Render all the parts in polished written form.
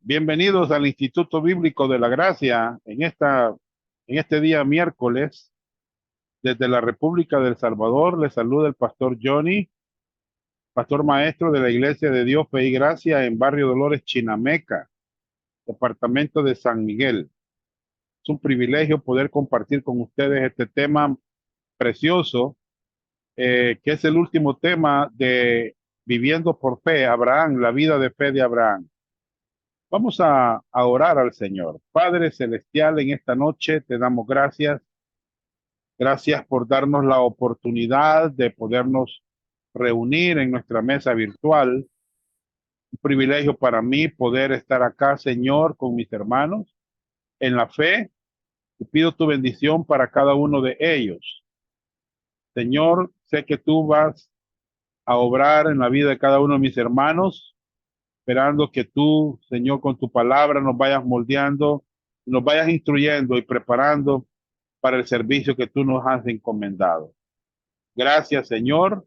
Bienvenidos al Instituto Bíblico de la Gracia en este día miércoles. Desde la República del Salvador les saluda el pastor Johnny, pastor maestro de la Iglesia de Dios Fe y Gracia en Barrio Dolores, Chinameca, departamento de San Miguel. Es un privilegio poder compartir con ustedes este tema precioso, que es el último tema de Viviendo por Fe, Abraham, la vida de fe de Abraham. Vamos a orar al Señor. Padre Celestial, en esta noche te damos gracias. Gracias por darnos la oportunidad de podernos reunir en nuestra mesa virtual. Un privilegio para mí poder estar acá, Señor, con mis hermanos en la fe. Y pido tu bendición para cada uno de ellos. Señor, sé que tú vas a obrar en la vida de cada uno de mis hermanos, esperando que tú, Señor, con tu palabra nos vayas moldeando, nos vayas instruyendo y preparando para el servicio que tú nos has encomendado. Gracias, Señor.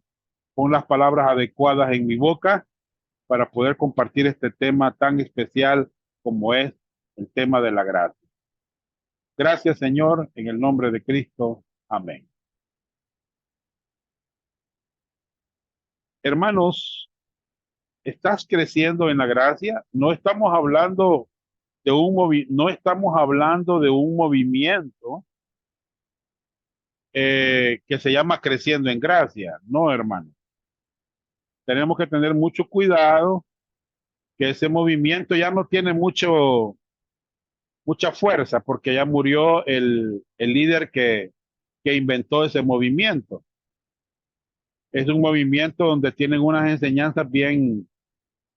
Pon las palabras adecuadas en mi boca para poder compartir este tema tan especial como es el tema de la gracia. Gracias, Señor, en el nombre de Cristo. Amén. Hermanos, ¿estás creciendo en la gracia? No estamos hablando de no estamos hablando de un movimiento que se llama creciendo en gracia. No, hermano. Tenemos que tener mucho cuidado que ese movimiento ya no tiene mucha fuerza porque ya murió el líder que inventó ese movimiento. Es un movimiento donde tienen unas enseñanzas bien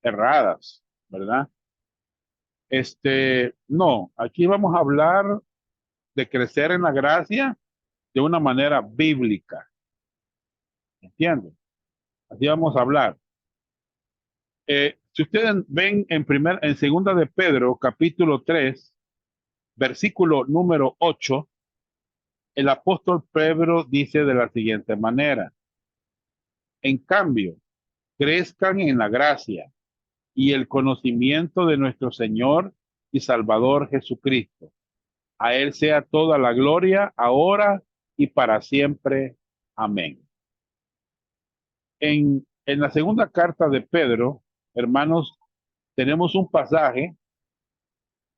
erradas, ¿verdad? No, aquí vamos a hablar de crecer en la gracia de una manera bíblica, ¿entienden? Así vamos a hablar. Si ustedes ven en segunda de Pedro, capítulo 3, versículo número 8, el apóstol Pedro dice de la siguiente manera: en cambio, crezcan en la gracia y el conocimiento de nuestro Señor y Salvador Jesucristo. A Él sea toda la gloria, ahora y para siempre. Amén. En la segunda carta de Pedro, hermanos, tenemos un pasaje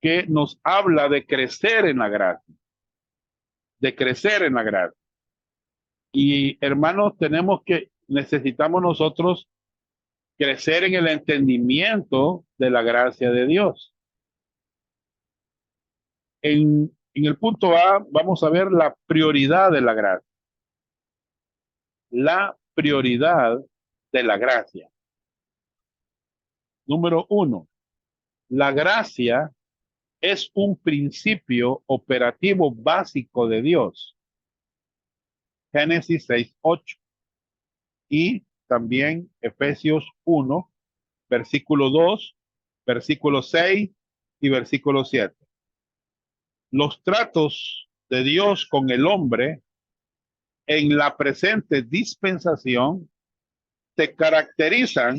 que nos habla de crecer en la gracia, de crecer en la gracia. Y hermanos, necesitamos nosotros crecer en el entendimiento de la gracia de Dios. En el punto A vamos a ver la prioridad de la gracia. La prioridad de la gracia. Número uno, la gracia es un principio operativo básico de Dios. Génesis 6:8 y también Efesios 1, versículo 2, versículo 6 y versículo 7. Los tratos de Dios con el hombre en la presente dispensación se caracterizan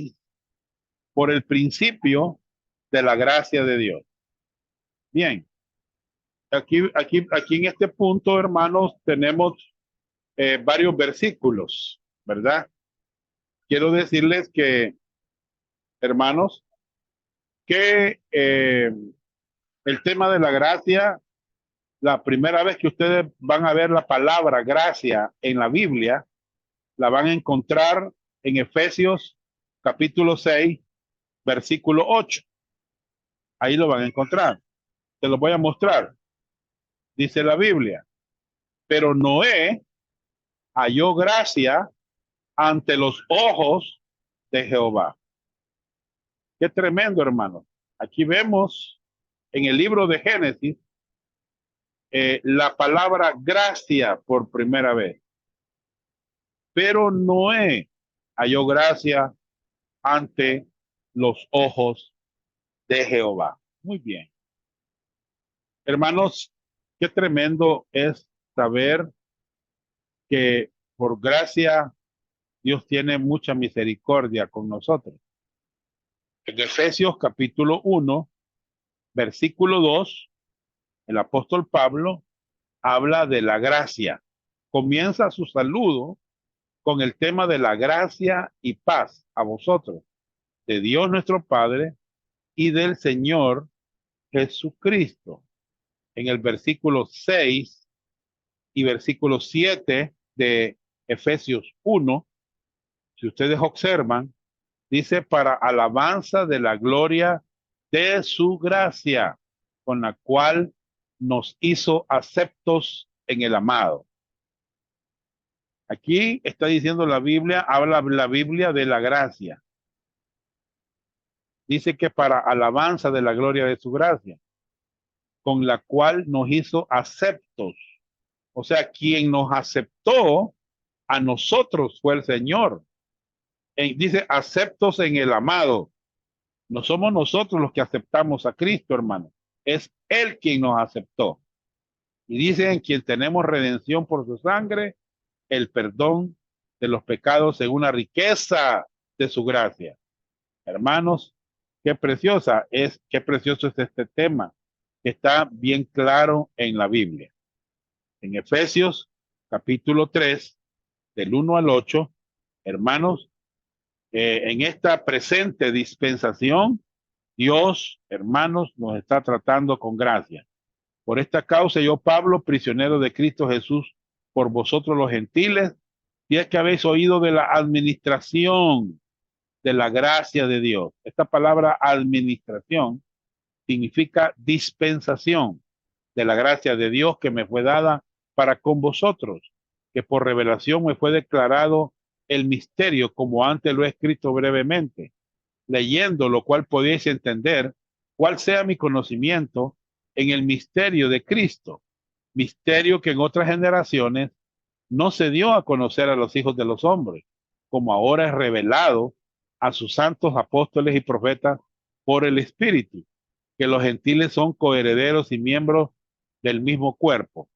por el principio de la gracia de Dios. Bien, aquí en este punto, hermanos, tenemos varios versículos, ¿verdad? Quiero decirles que, hermanos, que el tema de la gracia, la primera vez que ustedes van a ver la palabra gracia en la Biblia, la van a encontrar en Efesios capítulo 6, versículo 8. Ahí lo van a encontrar. Te lo voy a mostrar. Dice la Biblia: pero Noé halló gracia ante los ojos de Jehová. Qué tremendo, hermano. Aquí vemos en el libro de Génesis la palabra gracia por primera vez. Pero Noé halló gracia ante los ojos de Jehová. Muy bien. Hermanos, qué tremendo es saber que por gracia Dios tiene mucha misericordia con nosotros. En Efesios capítulo 1, versículo 2, el apóstol Pablo habla de la gracia. Comienza su saludo con el tema de la gracia y paz a vosotros, de Dios nuestro Padre y del Señor Jesucristo. En el versículo 6 y versículo 7 de Efesios 1, si ustedes observan, dice para alabanza de la gloria de su gracia, con la cual nos hizo aceptos en el amado. Aquí está diciendo la Biblia, habla la Biblia de la gracia. Dice que para alabanza de la gloria de su gracia, con la cual nos hizo aceptos. O sea, quien nos aceptó a nosotros fue el Señor. Dice aceptos en el amado. No somos nosotros los que aceptamos a Cristo, hermano. Es Él quien nos aceptó. Y dice en quien tenemos redención por su sangre, el perdón de los pecados según la riqueza de su gracia. Hermanos, qué qué precioso es este tema, que está bien claro en la Biblia. En Efesios capítulo 3, del 1 al 8, hermanos, en esta presente dispensación, Dios, hermanos, nos está tratando con gracia. Por esta causa yo, Pablo, prisionero de Cristo Jesús, por vosotros los gentiles, y es que habéis oído de la administración de la gracia de Dios. Esta palabra administración significa dispensación de la gracia de Dios que me fue dada para con vosotros, que por revelación me fue declarado el misterio, como antes lo he escrito brevemente, leyendo lo cual podéis entender cuál sea mi conocimiento en el misterio de Cristo, misterio que en otras generaciones no se dio a conocer a los hijos de los hombres, como ahora es revelado a sus santos apóstoles y profetas por el Espíritu, que los gentiles son coherederos y miembros del mismo cuerpo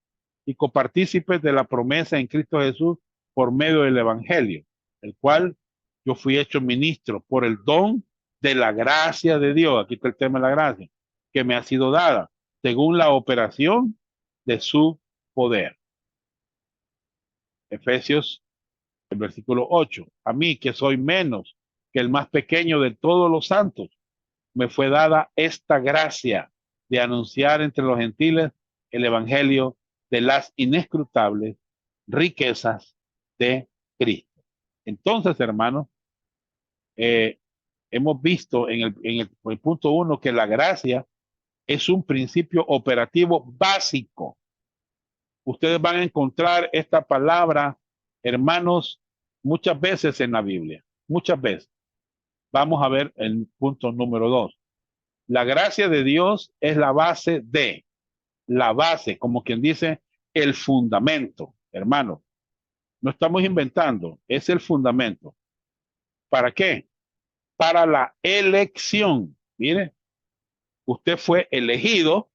y copartícipes de la promesa en Cristo Jesús por medio del Evangelio, el cual yo fui hecho ministro por el don de la gracia de Dios. Aquí está el tema de la gracia, que me ha sido dada según la operación de su poder. Efesios, el versículo 8. A mí, que soy menos que el más pequeño de todos los santos, me fue dada esta gracia de anunciar entre los gentiles el evangelio de las inescrutables riquezas de Cristo. Entonces, hermanos, hemos visto en el punto 1 que la gracia es un principio operativo básico. Ustedes van a encontrar esta palabra, hermanos, muchas veces en la Biblia, muchas veces. Vamos a ver el punto número 2. La gracia de Dios es la base, como quien dice, el fundamento, hermano. No estamos inventando, es el fundamento. ¿Para qué? Para la elección. Mire, usted fue elegido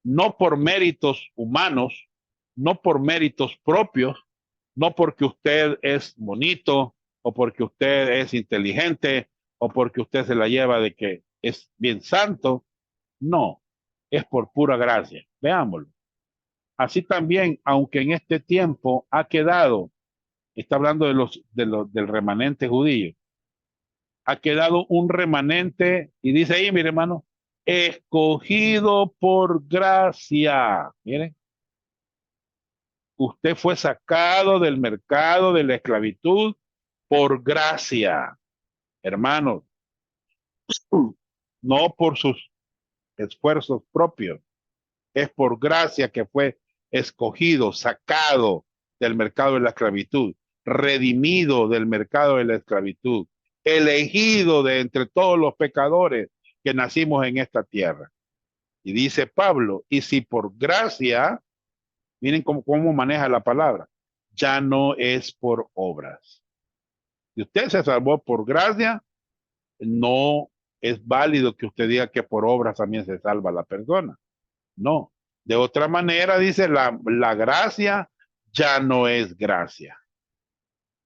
no por méritos humanos, no por méritos propios, no porque usted es bonito o porque usted es inteligente o porque usted se la lleva de que es bien santo. No, es por pura gracia. Veámoslo. Así también, aunque en este tiempo ha quedado, está hablando del remanente judío, ha quedado un remanente, y dice ahí, mire hermano, escogido por gracia. Miren, usted fue sacado del mercado de la esclavitud por gracia, hermanos, no por sus esfuerzos propios. Es por gracia que fue escogido, sacado del mercado de la esclavitud, redimido del mercado de la esclavitud, elegido de entre todos los pecadores que nacimos en esta tierra. Y dice Pablo, y si por gracia, miren cómo maneja la palabra, ya no es por obras. Si usted se salvó por gracia, no es válido que usted diga que por obras también se salva la persona. No. De otra manera, dice, la gracia ya no es gracia.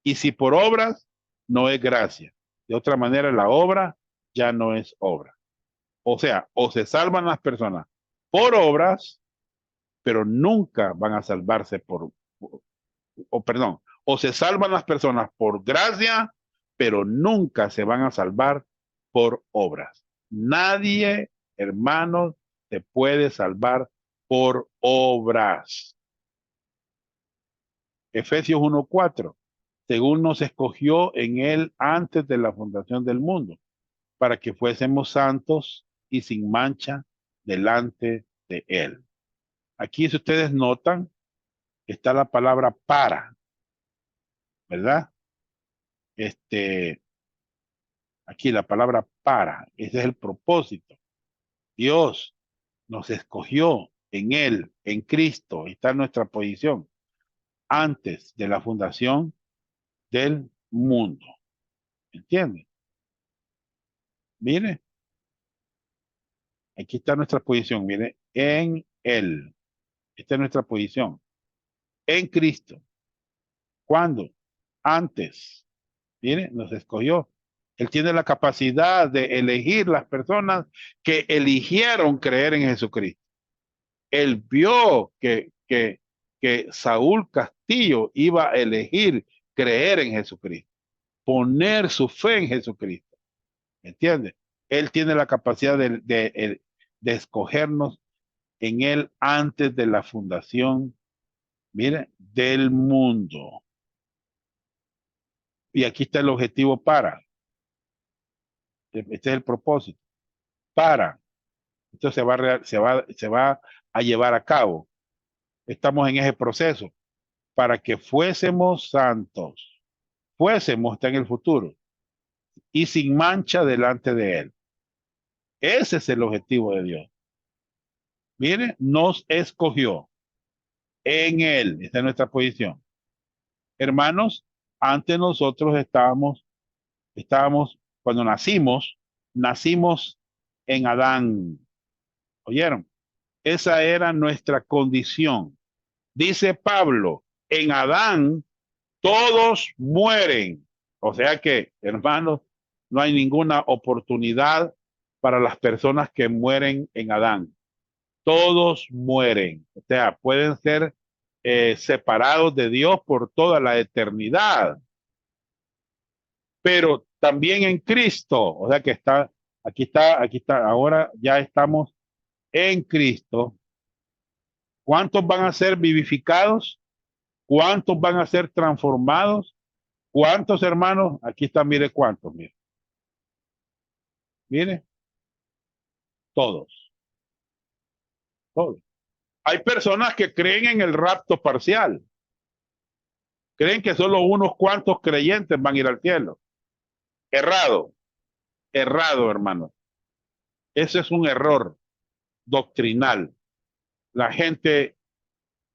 Y si por obras, no es gracia. De otra manera, la obra ya no es obra. O sea, o se salvan las personas por obras, pero nunca van a salvarse o perdón, o se salvan las personas por gracia, pero nunca se van a salvar por obras. Nadie, hermanos, se puede salvar por obras. Efesios 1:4, según nos escogió en él antes de la fundación del mundo, para que fuésemos santos y sin mancha delante de él. Aquí, si ustedes notan, está la palabra para, ¿verdad? Aquí la palabra para, ese es el propósito. Dios nos escogió en él, en Cristo, está en nuestra posición, antes de la fundación del mundo. ¿Entienden? Mire, aquí está nuestra posición, mire, en él. Esta es nuestra posición. En Cristo. ¿Cuándo? Antes. Mire, nos escogió. Él tiene la capacidad de elegir las personas que eligieron creer en Jesucristo. Él vio que Saúl Castillo iba a elegir creer en Jesucristo, poner su fe en Jesucristo. ¿Entiende? Él tiene la capacidad de escogernos en él antes de la fundación, mire, del mundo. Y aquí está el objetivo para. Este es el propósito. Para. Esto se va a llevar a cabo. Estamos en ese proceso para que fuésemos santos. Fuésemos, está en el futuro. Y sin mancha delante de él. Ese es el objetivo de Dios. Mire, nos escogió en él. Esta es nuestra posición. Hermanos, antes nosotros estábamos, cuando nacimos en Adán. ¿Oyeron? Esa era nuestra condición. Dice Pablo, en Adán todos mueren. O sea que, hermanos, no hay ninguna oportunidad para las personas que mueren en Adán. Todos mueren. O sea, pueden ser separados de Dios por toda la eternidad. Pero también en Cristo, o sea que aquí está, ahora ya estamos en Cristo. ¿Cuántos van a ser vivificados? ¿Cuántos van a ser transformados? ¿Cuántos hermanos? Aquí está, mire cuántos, mire, todos, todos. Hay personas que creen en el rapto parcial, creen que solo unos cuantos creyentes van a ir al cielo. Errado, errado, hermano. Ese es un error doctrinal. La gente,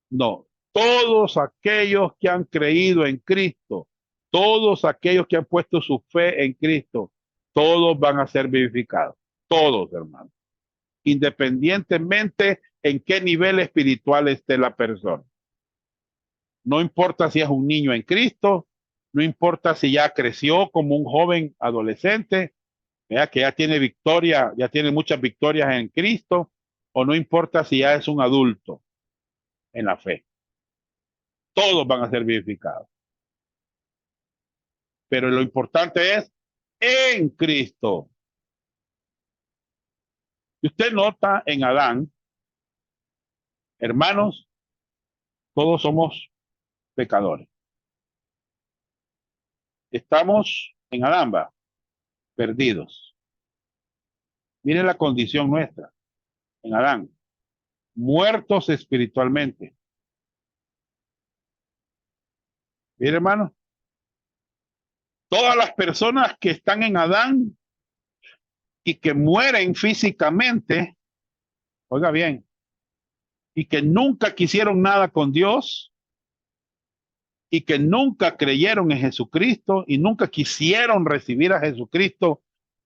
no. Todos aquellos que han creído en Cristo, todos aquellos que han puesto su fe en Cristo, todos van a ser vivificados. Todos, hermano. Independientemente en qué nivel espiritual esté la persona. No importa si es un niño en Cristo, no importa si ya creció como un joven adolescente, ¿verdad? Que ya tiene victoria, ya tiene muchas victorias en Cristo, o no importa si ya es un adulto en la fe. Todos van a ser vivificados. Pero lo importante es en Cristo. Si usted nota en Adán, hermanos, todos somos pecadores. Estamos en Adán, perdidos. Miren la condición nuestra en Adán, muertos espiritualmente. Miren, hermano, todas las personas que están en Adán y que mueren físicamente, oiga bien, y que nunca quisieron nada con Dios y que nunca creyeron en Jesucristo y nunca quisieron recibir a Jesucristo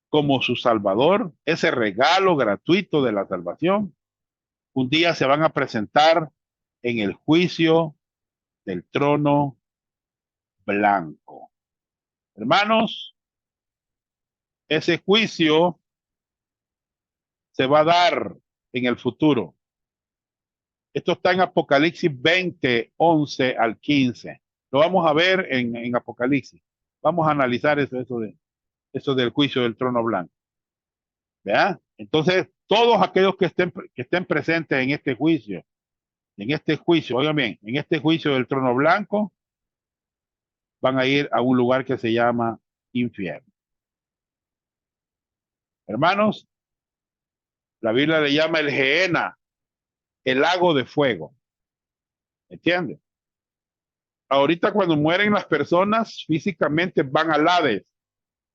como su Salvador, ese regalo gratuito de la salvación, un día se van a presentar en el juicio del trono blanco. Hermanos, ese juicio se va a dar en el futuro. Esto está en Apocalipsis 20, 11 al 15. Lo vamos a ver en Apocalipsis. Vamos a analizar eso del juicio del trono blanco. ¿Verdad? Entonces, todos aquellos que estén presentes en este juicio, oigan bien, en este juicio del trono blanco, van a ir a un lugar que se llama infierno. Hermanos, la Biblia le llama el Gehenna, el lago de fuego. ¿Entiendes? Ahorita cuando mueren las personas, físicamente van al Hades,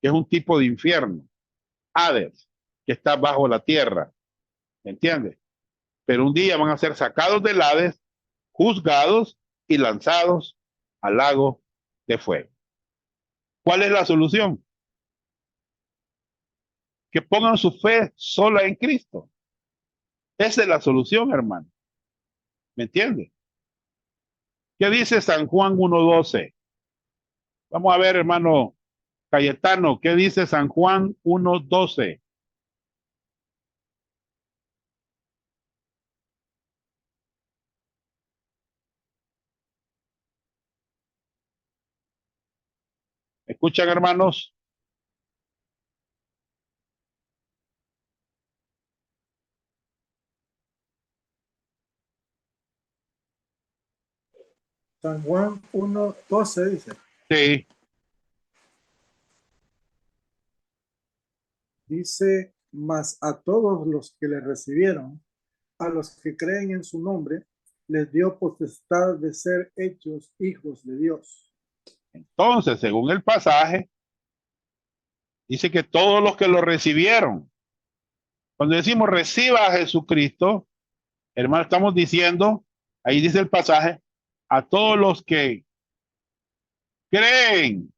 que es un tipo de infierno. Hades, que está bajo la tierra. ¿Entiendes? Pero un día van a ser sacados del Hades, juzgados y lanzados al lago de fuego. ¿Cuál es la solución? Que pongan su fe sola en Cristo. Esa es la solución, hermano. ¿Me entiendes? ¿Qué dice San Juan 1:12? Vamos a ver, hermano Cayetano, ¿qué dice San Juan 1:12? ¿Escuchan, hermanos? San Juan 1:12 dice. Sí. Dice, mas a todos los que le recibieron, a los que creen en su nombre, les dio potestad de ser hechos hijos de Dios. Entonces, según el pasaje, dice que todos los que lo recibieron, cuando decimos reciba a Jesucristo, hermano, estamos diciendo, ahí dice el pasaje, a todos los que creen,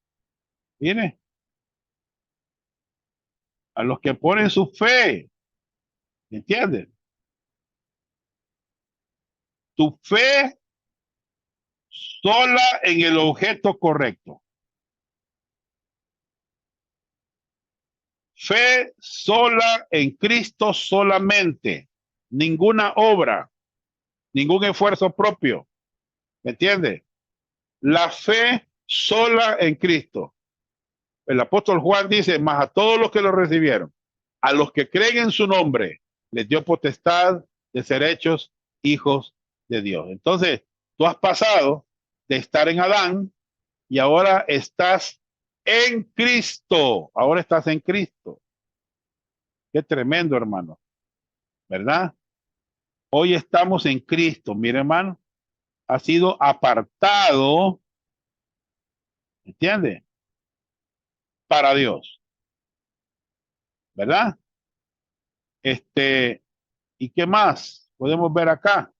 mire, a los que ponen su fe, ¿entiendes? Tu fe sola en el objeto correcto. Fe sola en Cristo solamente. Ninguna obra, ningún esfuerzo propio. ¿Me entiende? La fe sola en Cristo. El apóstol Juan dice, más a todos los que lo recibieron, a los que creen en su nombre, les dio potestad de ser hechos hijos de Dios. Entonces, tú has pasado de estar en Adán y ahora estás en Cristo. Ahora estás en Cristo. Qué tremendo, hermano. ¿Verdad? Hoy estamos en Cristo. Mire, hermano, ha sido apartado, ¿entiende? Para Dios. ¿Verdad? ¿Y qué más podemos ver acá?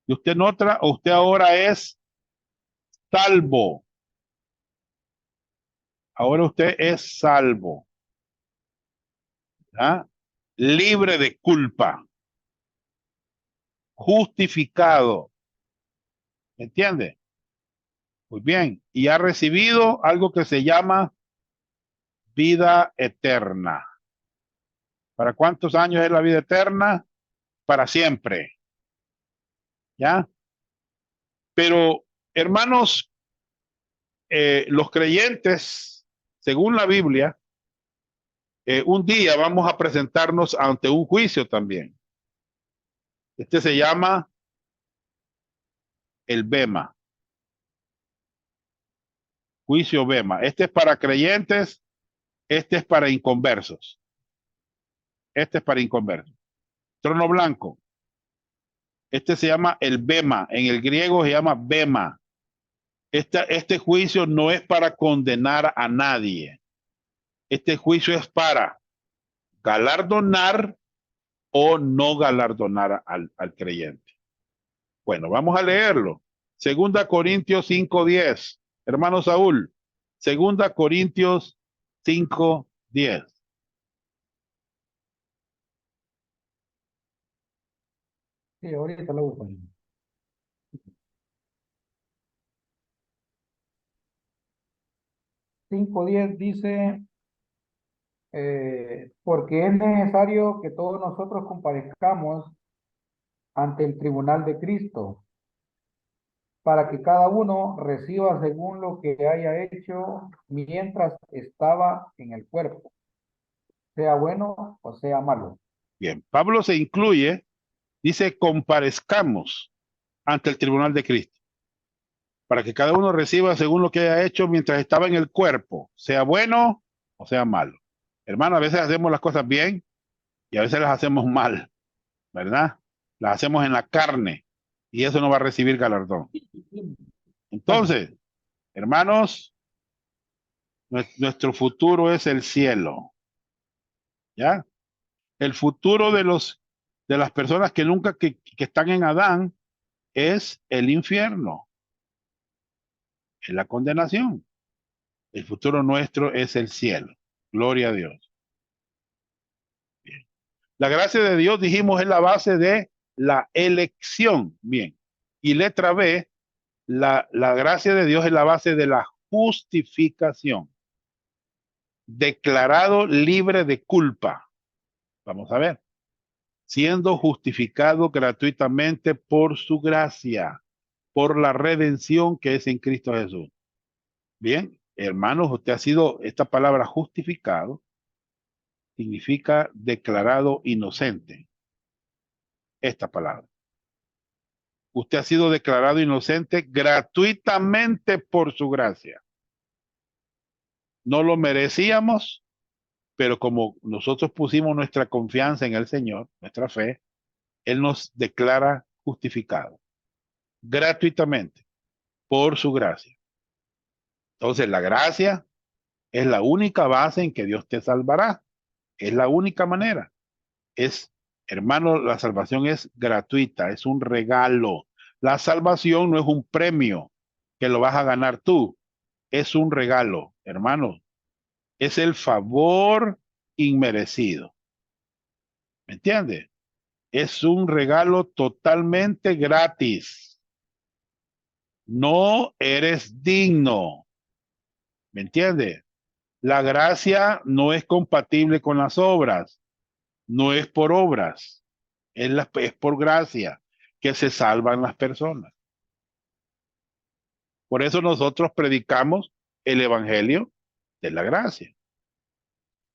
Y usted nota, usted ahora es salvo. Ahora usted es salvo. ¿Ah? Libre de culpa. Justificado. ¿Me entiende? Muy bien. Y ha recibido algo que se llama vida eterna. ¿Para cuántos años es la vida eterna? Para siempre. ¿Ya? Pero, hermanos, los creyentes, según la Biblia, un día vamos a presentarnos ante un juicio también. Este se llama el Bema. Juicio Bema. Este es para creyentes, este es para inconversos. Este es para inconversos. Trono blanco. Este se llama el Bema. En el griego se llama Bema. Este juicio no es para condenar a nadie. Este juicio es para galardonar o no galardonar al creyente. Bueno, vamos a leerlo. Segunda Corintios 5:10. Hermano Saúl, Segunda Corintios 5:10. Sí, ahorita lo busco. 5:10 dice, porque es necesario que todos nosotros comparezcamos ante el tribunal de Cristo, para que cada uno reciba según lo que haya hecho mientras estaba en el cuerpo, sea bueno o sea malo. Bien, Pablo se incluye, dice, comparezcamos ante el tribunal de Cristo, para que cada uno reciba según lo que haya hecho mientras estaba en el cuerpo, sea bueno o sea malo. Hermano, a veces hacemos las cosas bien y a veces las hacemos mal, ¿verdad? Las hacemos en la carne y eso no va a recibir galardón. Bueno, Entonces, hermanos, nuestro futuro es el cielo, ¿ya? El futuro de las personas que nunca que están en Adán es el infierno, es la condenación. El futuro nuestro es el cielo. Gloria a Dios. Bien. La gracia de Dios, dijimos, es la base de la elección. Bien. Y letra B, la gracia de Dios es la base de la justificación. Declarado libre de culpa. Vamos a ver. Siendo justificado gratuitamente por su gracia, por la redención que es en Cristo Jesús. Bien, hermanos, usted ha sido, esta palabra justificado significa declarado inocente. Esta palabra. Usted ha sido declarado inocente gratuitamente por su gracia. No lo merecíamos, pero como nosotros pusimos nuestra confianza en el Señor, nuestra fe, Él nos declara justificados gratuitamente por su gracia. Entonces, la gracia es la única base en que Dios te salvará. Es la única manera. Es, hermano, la salvación es gratuita, es un regalo. La salvación no es un premio que lo vas a ganar tú, es un regalo, hermano. Es el favor inmerecido. ¿Me entiendes? Es un regalo totalmente gratis. No eres digno. ¿Me entiendes? La gracia no es compatible con las obras. No es por obras. Es por gracia que se salvan las personas. Por eso nosotros predicamos el evangelio de la gracia.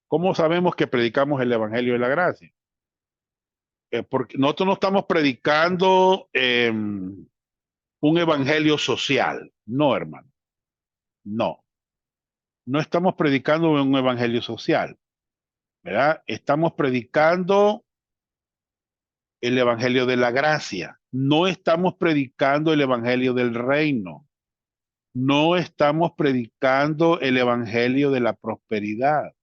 ¿Cómo sabemos que predicamos el evangelio de la gracia? Porque nosotros no estamos predicando un evangelio social. No, hermano. No. No estamos predicando un evangelio social. ¿Verdad? Estamos predicando el evangelio de la gracia. No estamos predicando el evangelio del reino. No estamos predicando el evangelio de la prosperidad.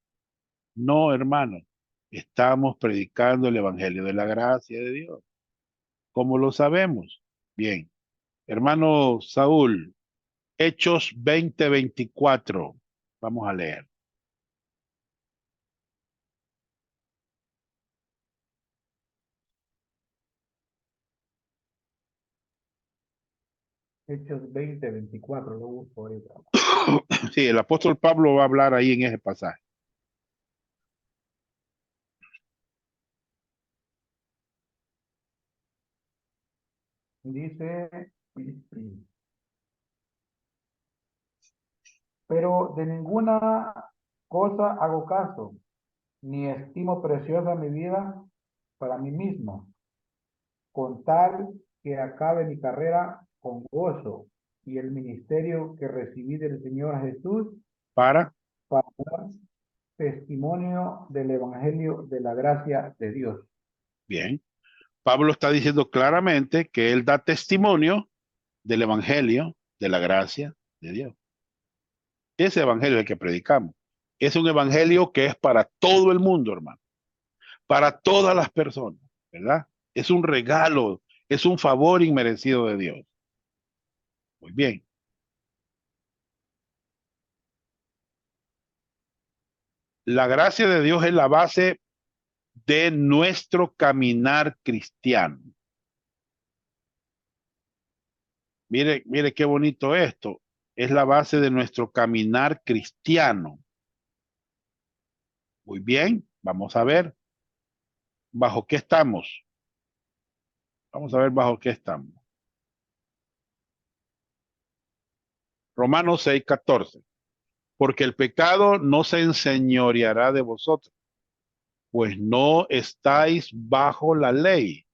No, hermano. Estamos predicando el evangelio de la gracia de Dios. ¿Cómo lo sabemos? Bien. Hermano Saúl, Hechos 20:24. Vamos a leer. Hechos 20:24, lo busco ahorita. Sí, el apóstol Pablo va a hablar ahí en ese pasaje. Dice, pero de ninguna cosa hago caso, ni estimo preciosa mi vida para mí mismo, con tal que acabe mi carrera con gozo y el ministerio que recibí del Señor Jesús Para, para dar testimonio del Evangelio de la gracia de Dios. bien. Pablo está diciendo claramente que él da testimonio del evangelio de la gracia de Dios. Ese evangelio es el que predicamos. Es un evangelio que es para todo el mundo, hermano. Para todas las personas, ¿verdad? Es un regalo, es un favor inmerecido de Dios. Muy bien. La gracia de Dios es la base de nuestro caminar cristiano. Mire, mire qué bonito esto. Es la base de nuestro caminar cristiano. Muy bien, vamos a ver bajo qué estamos. Vamos a ver bajo qué estamos. Romanos 6:14. Porque el pecado no se enseñoreará de vosotros, pues no estáis bajo la ley,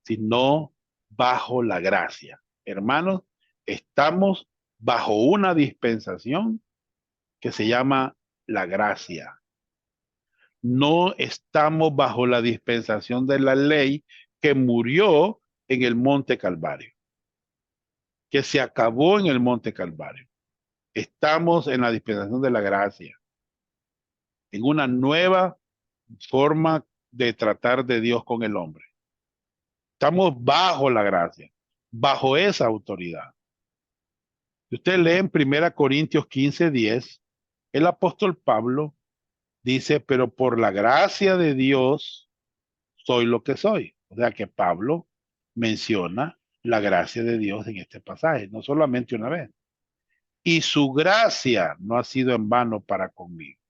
sino bajo la gracia. Hermanos, estamos bajo una dispensación que se llama la gracia. No estamos bajo la dispensación de la ley que murió en el Monte Calvario, que se acabó en el Monte Calvario. Estamos en la dispensación de la gracia, en una nueva forma de tratar de Dios con el hombre. Estamos bajo la gracia, bajo esa autoridad. Si usted lee en 1 Corintios 15:10, el apóstol Pablo dice, pero por la gracia de Dios soy lo que soy. O sea que Pablo menciona la gracia de Dios en este pasaje, no solamente una vez. Y su gracia no ha sido en vano para conmigo.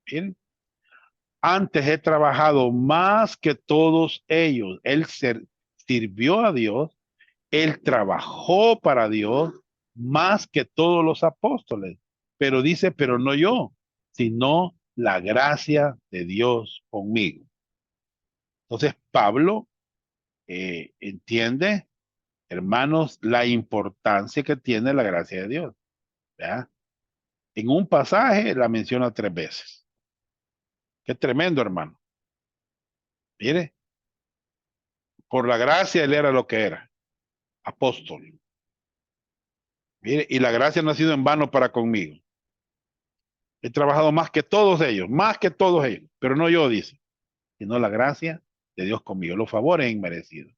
Miren, antes he trabajado más que todos ellos. Él sirvió a Dios, él trabajó para Dios más que todos los apóstoles. Pero dice, pero no yo, sino la gracia de Dios conmigo. Entonces Pablo entiende, hermanos, la importancia que tiene la gracia de Dios. ¿Verdad? En un pasaje la menciona 3 veces. Qué tremendo, hermano. Mire, por la gracia él era lo que era, apóstol. Mire, y la gracia no ha sido en vano para conmigo. He trabajado más que todos ellos, pero no yo, dice, sino la gracia de Dios conmigo, los favores inmerecidos.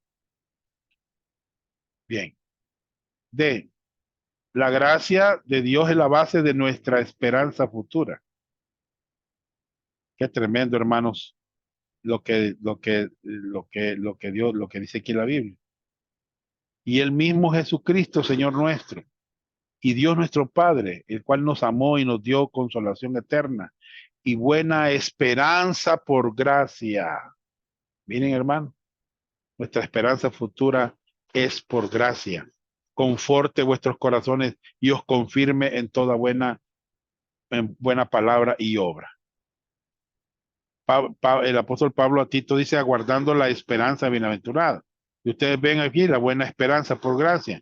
Bien. D. La gracia de Dios es la base de nuestra esperanza futura. Qué tremendo, hermanos, lo que Dios, lo que dice aquí la Biblia. Y el mismo Jesucristo, Señor nuestro, y Dios nuestro Padre, el cual nos amó y nos dio consolación eterna y buena esperanza por gracia. Miren, hermano, nuestra esperanza futura es por gracia. Conforte vuestros corazones y os confirme en toda en buena palabra y obra. El apóstol Pablo a Tito dice, aguardando la esperanza bienaventurada. Y ustedes ven aquí la buena esperanza por gracia.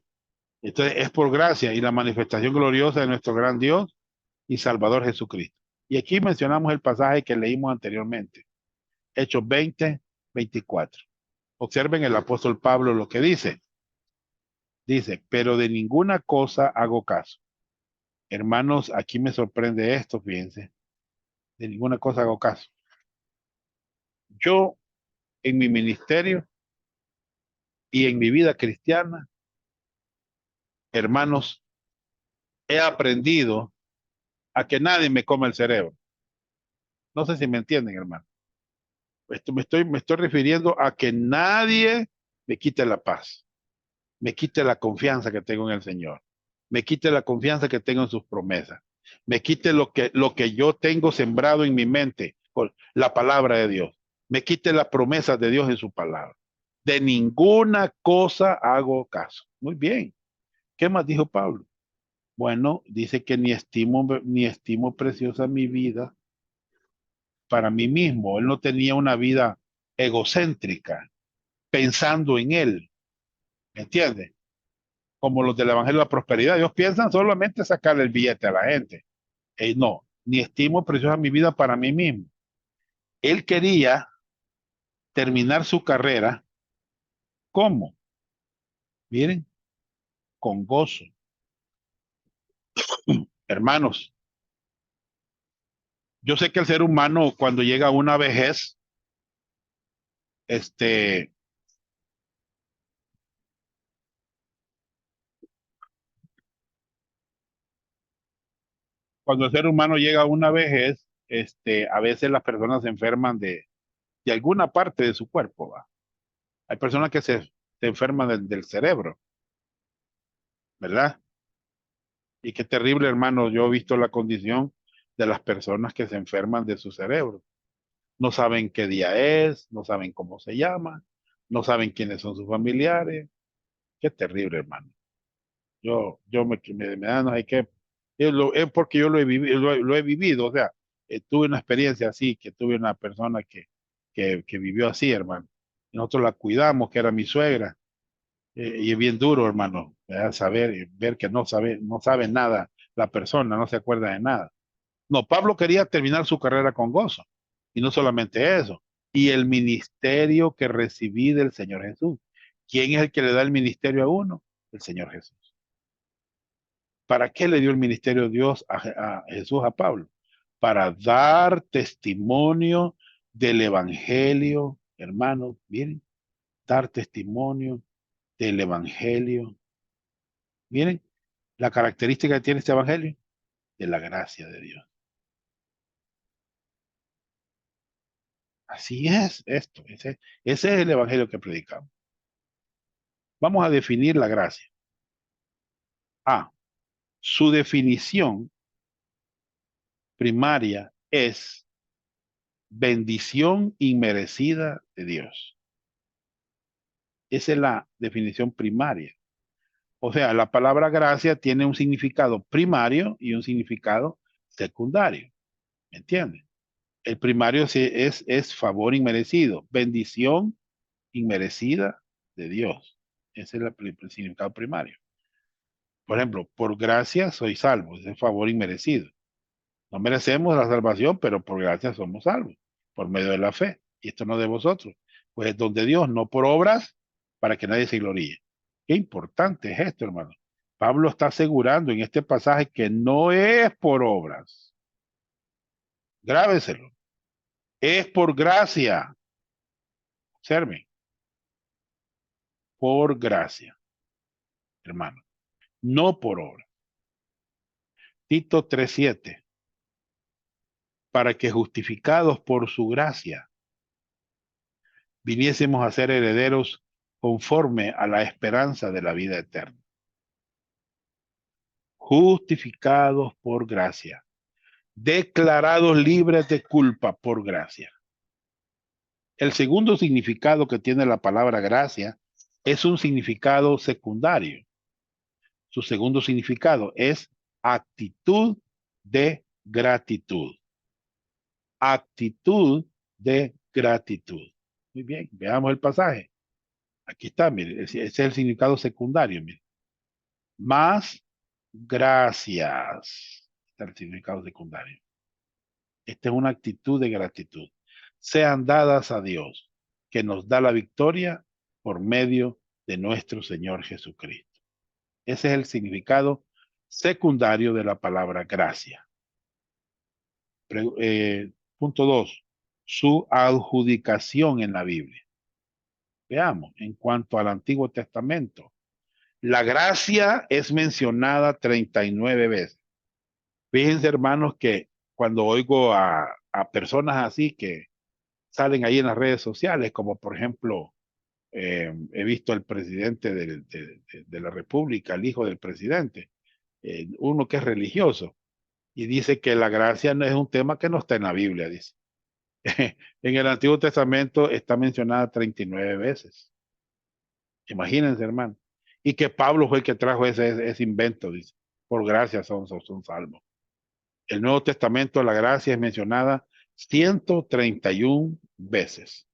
Entonces es por gracia y la manifestación gloriosa de nuestro gran Dios y Salvador Jesucristo. Y aquí mencionamos el pasaje que leímos anteriormente, Hechos 20:24. Observen el apóstol Pablo lo que dice. Dice, pero de ninguna cosa hago caso. Hermanos, aquí me sorprende esto, fíjense. De ninguna cosa hago caso. Yo, en mi ministerio y en mi vida cristiana, hermanos, he aprendido a que nadie me coma el cerebro. No sé si me entienden, hermano. Me estoy refiriendo a que nadie me quite la paz, me quite la confianza que tengo en el Señor, me quite la confianza que tengo en sus promesas, me quite lo que yo tengo sembrado en mi mente con la palabra de Dios, me quite las promesas de Dios en su palabra. De ninguna cosa hago caso. Muy bien. ¿Qué más dijo Pablo? Bueno, dice que ni estimo preciosa mi vida para mí mismo. Él no tenía una vida egocéntrica, pensando en él. ¿Me entiende? Como los del Evangelio de la Prosperidad. Ellos piensan solamente sacarle el billete a la gente. No, ni estimo preciosa mi vida para mí mismo. Él quería terminar su carrera. ¿Cómo? Miren, con gozo. Hermanos, yo sé que el ser humano cuando llega a una vejez, este, cuando el ser humano llega a una vejez, a veces las personas se enferman de alguna parte de su cuerpo, ¿va? Hay personas que se enferman del cerebro, ¿verdad? Y qué terrible, hermano, yo he visto la condición de las personas que se enferman de su cerebro. no saben qué día es, no saben cómo se llama, no saben quiénes son sus familiares. Qué terrible, hermano. Me da, no sé qué. Es porque yo lo he vivido, lo he vivido, o sea, tuve una experiencia así, que tuve una persona que vivió así, hermano. Nosotros la cuidamos, que era mi suegra, y es bien duro, hermano, ¿verdad? Saber, ver que no sabe nada la persona, no se acuerda de nada. No, Pablo quería terminar su carrera con gozo, y no solamente eso, y el ministerio que recibí del Señor Jesús. ¿Quién es el que le da el ministerio a uno? El Señor Jesús. ¿Para qué le dio el ministerio de Dios a Jesús a Pablo? Para dar testimonio del Evangelio, hermanos, miren, dar testimonio del Evangelio. Miren, la característica que tiene este Evangelio, de la gracia de Dios. Así es esto, ese es el Evangelio que predicamos. Vamos a definir la gracia. Su definición primaria es bendición inmerecida de Dios. Esa es la definición primaria. O sea, la palabra gracia tiene un significado primario y un significado secundario. ¿Me entiendes? El primario es favor inmerecido, bendición inmerecida de Dios. Ese es el significado primario. Por ejemplo, por gracia soy salvo, ese es favor inmerecido. No merecemos la salvación, pero por gracia somos salvos, por medio de la fe. Y esto no de vosotros, pues es don de Dios, no por obras, para que nadie se gloríe. Qué importante es esto, hermano. Pablo está asegurando en este pasaje que no es por obras. Grábeselo. Es por gracia. Observen. Por gracia, hermano. No por obra. Tito 3:7. Para que justificados por su gracia viniésemos a ser herederos conforme a la esperanza de la vida eterna. Justificados por gracia, declarados libres de culpa por gracia. El segundo significado que tiene la palabra gracia es un significado secundario. Su segundo significado es actitud de gratitud. Actitud de gratitud. Muy bien, veamos el pasaje. Aquí está, mire, ese es el significado secundario, mire. Más gracias. Está el significado secundario. Esta es una actitud de gratitud. Sean dadas a Dios, que nos da la victoria por medio de nuestro Señor Jesucristo. Ese es el significado secundario de la palabra gracia. Punto 2. Su adjudicación en la Biblia. Veamos, en cuanto al Antiguo Testamento, la gracia es mencionada 39 veces. Fíjense, hermanos, que cuando oigo a personas así que salen ahí en las redes sociales, como por ejemplo, he visto al presidente de la República, el hijo del presidente, uno que es religioso, y dice que la gracia no es un tema que no está en la Biblia, dice. En el Antiguo Testamento está mencionada 39 veces. Imagínense, hermano. Y que Pablo fue el que trajo ese invento, dice. Por gracia son salvos. El Nuevo Testamento, la gracia es mencionada 131 veces.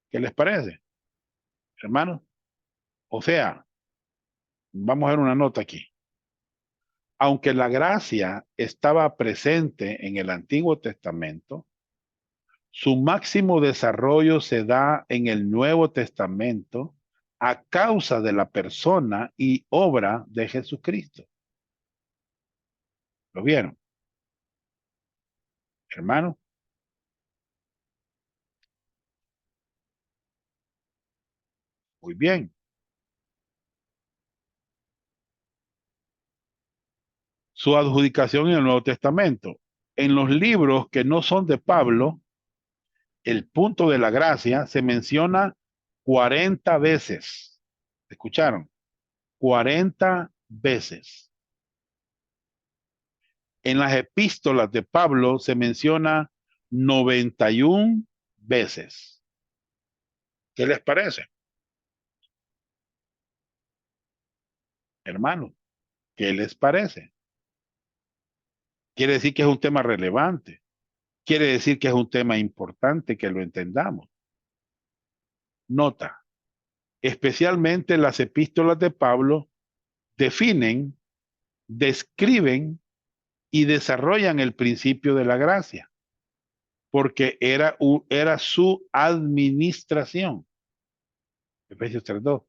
¿Qué les parece, hermano? O sea, vamos a ver una nota aquí. Aunque la gracia estaba presente en el Antiguo Testamento, su máximo desarrollo se da en el Nuevo Testamento a causa de la persona y obra de Jesucristo. ¿Lo vieron, hermano? Muy bien. Su adjudicación en el Nuevo Testamento. En los libros que no son de Pablo, el punto de la gracia se menciona 40 veces. ¿Escucharon? 40 veces. En las epístolas de Pablo se menciona 91 veces. ¿Qué les parece? Hermano, ¿qué les parece? Quiere decir que es un tema relevante. Quiere decir que es un tema importante que lo entendamos. Nota, especialmente las epístolas de Pablo definen, describen y desarrollan el principio de la gracia, porque era su administración. Efesios 3:2.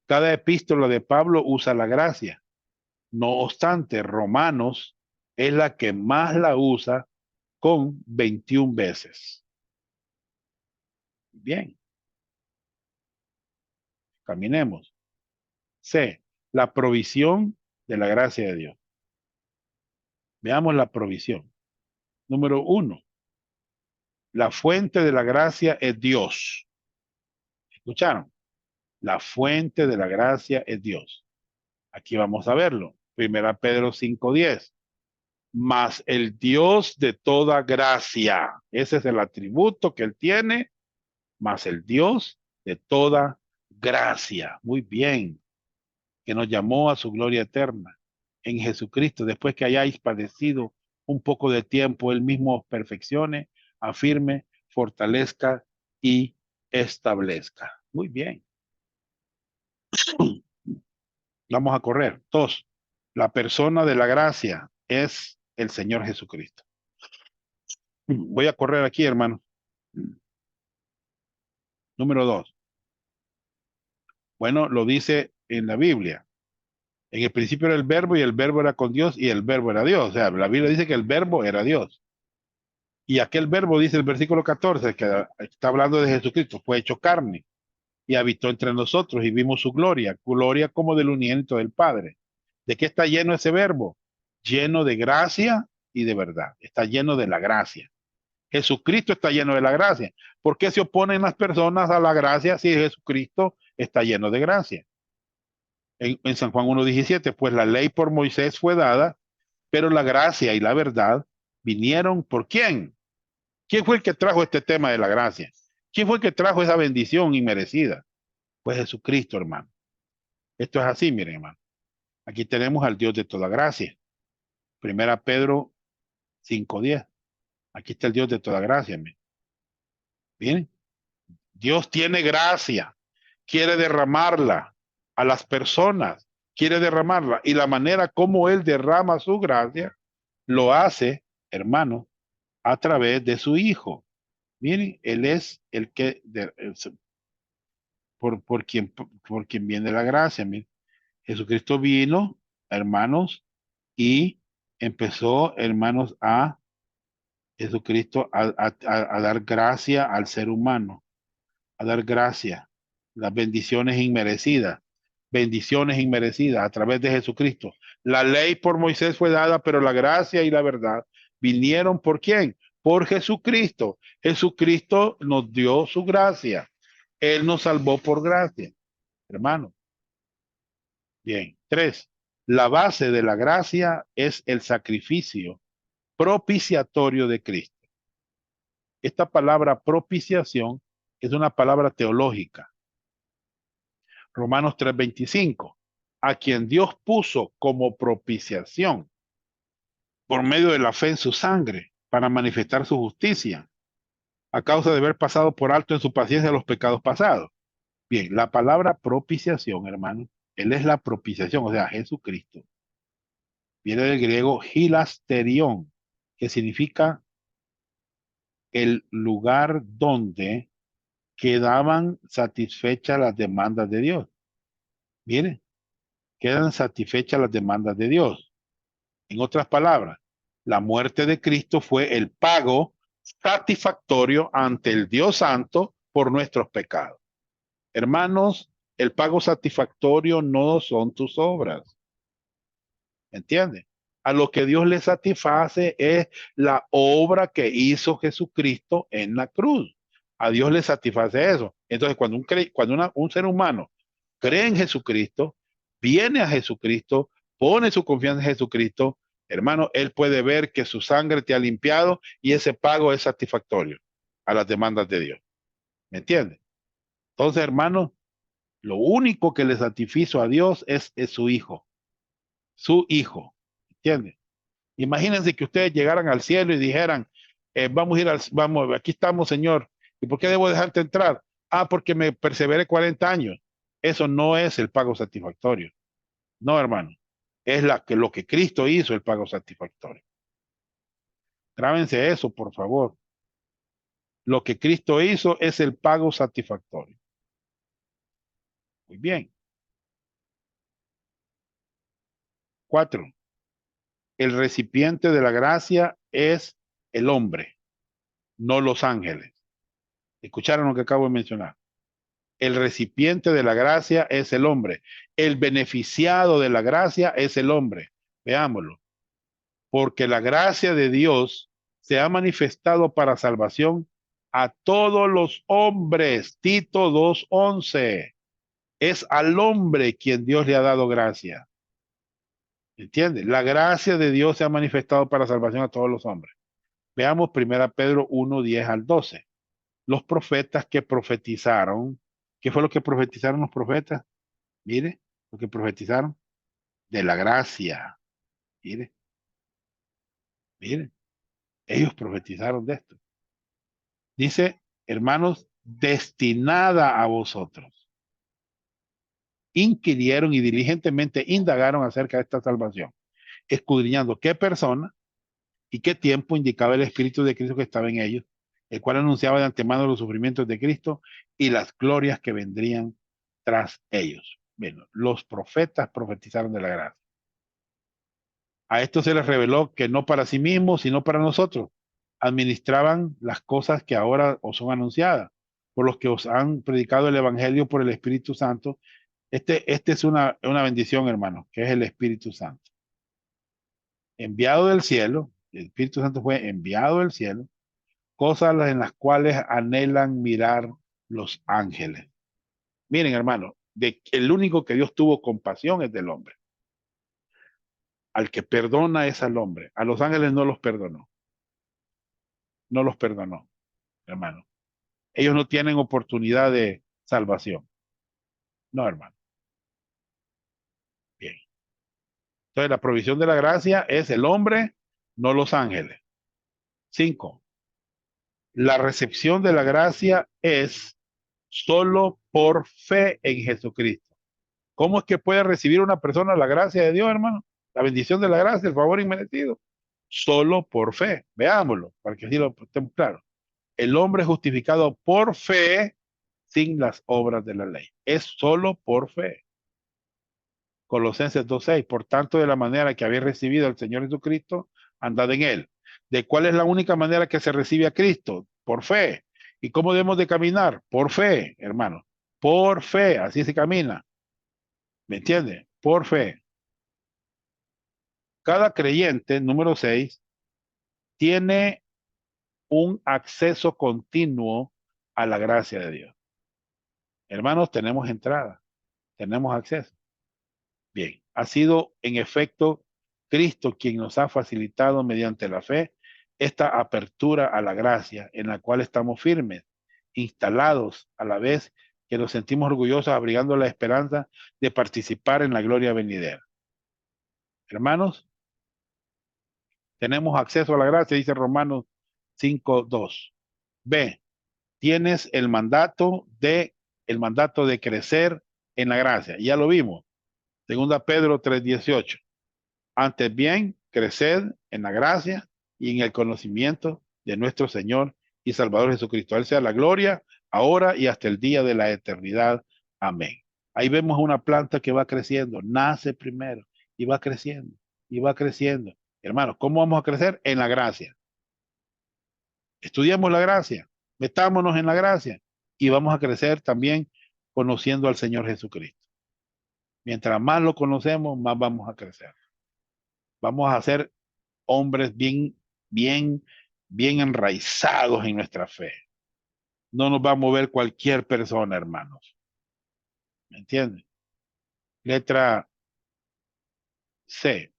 Cada epístola de Pablo usa la gracia. No obstante, Romanos es la que más la usa con 21 veces. Bien, caminemos. C, la provisión de la gracia de Dios. Veamos la provisión. Número 1, la fuente de la gracia es Dios. ¿Escucharon? La fuente de la gracia es Dios. Aquí vamos a verlo. Primera Pedro 5:10. Mas el Dios de toda gracia. Ese es el atributo que él tiene. Mas el Dios de toda gracia. Muy bien. Que nos llamó a su gloria eterna en Jesucristo. Después que hayáis padecido un poco de tiempo, él mismo os perfeccione, afirme, fortalezca y establezca. Muy bien. Vamos a correr. 2. La persona de la gracia es el Señor Jesucristo. Voy a correr aquí, hermano. Número 2. Bueno, lo dice en la Biblia. En el principio era el verbo y el verbo era con Dios y el verbo era Dios. O sea, la Biblia dice que el verbo era Dios. Y aquel verbo, dice el versículo 14, que está hablando de Jesucristo, fue hecho carne y habitó entre nosotros y vimos su gloria, gloria como del unigénito del Padre. ¿De qué está lleno ese verbo? Lleno de gracia y de verdad. Está lleno de la gracia. Jesucristo está lleno de la gracia. ¿Por qué se oponen las personas a la gracia si Jesucristo está lleno de gracia? En San Juan 1:17, pues la ley por Moisés fue dada, pero la gracia y la verdad vinieron ¿por quién? ¿Quién fue el que trajo este tema de la gracia? ¿Quién fue el que trajo esa bendición inmerecida? Pues Jesucristo, hermano. Esto es así, miren, hermano. Aquí tenemos al Dios de toda gracia. Primera Pedro 5:10. Aquí está el Dios de toda gracia, miren. Bien. Dios tiene gracia. Quiere derramarla a las personas. Quiere derramarla. Y la manera como Él derrama su gracia, lo hace, hermano, a través de su Hijo. Miren, Él es el que por quien viene la gracia. Miren. Jesucristo vino, hermanos, y empezó, hermanos, a Jesucristo a dar gracia al ser humano, a dar gracia, las bendiciones inmerecidas a través de Jesucristo. La ley por Moisés fue dada, pero la gracia y la verdad vinieron ¿por quién? Por Jesucristo. Jesucristo nos dio su gracia. Él nos salvó por gracia, hermano. Bien. 3. La base de la gracia es el sacrificio propiciatorio de Cristo. Esta palabra propiciación es una palabra teológica. Romanos 3:25, a quien Dios puso como propiciación por medio de la fe en su sangre para manifestar su justicia, a causa de haber pasado por alto en su paciencia los pecados pasados. Bien, la palabra propiciación, hermano, él es la propiciación, o sea, Jesucristo. Viene del griego hilasterión, que significa el lugar donde quedaban satisfechas las demandas de Dios. Miren, quedan satisfechas las demandas de Dios. En otras palabras, la muerte de Cristo fue el pago satisfactorio ante el Dios Santo por nuestros pecados. Hermanos, el pago satisfactorio no son tus obras. ¿Entiendes? A lo que Dios le satisface es la obra que hizo Jesucristo en la cruz. A Dios le satisface eso. Entonces, cuando un ser humano cree en Jesucristo, viene a Jesucristo, pone su confianza en Jesucristo, hermano, Él puede ver que su sangre te ha limpiado y ese pago es satisfactorio a las demandas de Dios. ¿Me entiende? Entonces, hermano, lo único que le satisfizo a Dios es su Hijo. Su Hijo. ¿Entiende? Imagínense que ustedes llegaran al cielo y dijeran, vamos a ir vamos, aquí estamos, Señor. ¿Y por qué debo dejarte entrar? Ah, porque me perseveré 40 años. Eso no es el pago satisfactorio. No, hermano. Es lo que Cristo hizo, el pago satisfactorio. Grábense eso, por favor. Lo que Cristo hizo es el pago satisfactorio. Muy bien. 4. El recipiente de la gracia es el hombre, no los ángeles. ¿Escucharon lo que acabo de mencionar? El recipiente de la gracia es el hombre. El beneficiado de la gracia es el hombre. Veámoslo. Porque la gracia de Dios se ha manifestado para salvación a todos los hombres. Tito 2:11. Es al hombre quien Dios le ha dado gracia. ¿Entiende? La gracia de Dios se ha manifestado para salvación a todos los hombres. Veamos 1 Pedro 1:10-12. Los profetas que profetizaron. ¿Qué fue lo que profetizaron los profetas? Mire, lo que profetizaron de la gracia. Mire, mire, ellos profetizaron de esto. Dice, hermanos, destinada a vosotros. Inquirieron y diligentemente indagaron acerca de esta salvación, escudriñando qué persona y qué tiempo indicaba el Espíritu de Cristo que estaba en ellos, el cual anunciaba de antemano los sufrimientos de Cristo y las glorias que vendrían tras ellos. Bueno, los profetas profetizaron de la gracia. A esto se les reveló que no para sí mismos, sino para nosotros. Administraban las cosas que ahora os son anunciadas, por los que os han predicado el Evangelio por el Espíritu Santo. Este es una bendición, hermano, que es el Espíritu Santo. Enviado del cielo, el Espíritu Santo fue enviado del cielo, cosas en las cuales anhelan mirar los ángeles. Miren, hermano, el único que Dios tuvo compasión es del hombre. Al que perdona es al hombre. A los ángeles no los perdonó. No los perdonó, hermano. Ellos no tienen oportunidad de salvación. No, hermano. Bien. Entonces, la provisión de la gracia es el hombre, no los ángeles. 5. La recepción de la gracia es solo por fe en Jesucristo. ¿Cómo es que puede recibir una persona la gracia de Dios, hermano? La bendición de la gracia, el favor inmerecido. Solo por fe. Veámoslo, para que así lo estemos claros. El hombre es justificado por fe sin las obras de la ley. Es solo por fe. Colosenses 2:6. Por tanto, de la manera que habéis recibido al Señor Jesucristo, andad en él. ¿De cuál es la única manera que se recibe a Cristo? Por fe. ¿Y cómo debemos de caminar? Por fe, hermano. Por fe, así se camina. ¿Me entiende? Por fe. Cada creyente, número 6, tiene un acceso continuo a la gracia de Dios. Hermanos, tenemos entrada, tenemos acceso. Bien, ha sido en efecto Cristo quien nos ha facilitado mediante la fe esta apertura a la gracia en la cual estamos firmes, instalados a la vez que nos sentimos orgullosos abrigando la esperanza de participar en la gloria venidera. Hermanos, tenemos acceso a la gracia, dice Romanos 5:2. B, tienes el mandato de crecer en la gracia. Ya lo vimos. Segunda Pedro 3:18. Antes bien, creced en la gracia y en el conocimiento de nuestro Señor y Salvador Jesucristo. A Él sea la gloria, ahora y hasta el día de la eternidad. Amén. Ahí vemos una planta que va creciendo, nace primero y va creciendo y va creciendo. Hermanos, ¿cómo vamos a crecer? En la gracia. Estudiemos la gracia, metámonos en la gracia y vamos a crecer también conociendo al Señor Jesucristo. Mientras más lo conocemos, más vamos a crecer. Vamos a ser hombres bien enraizados en nuestra fe. No nos va a mover cualquier persona, hermanos. ¿Me entienden? Letra C.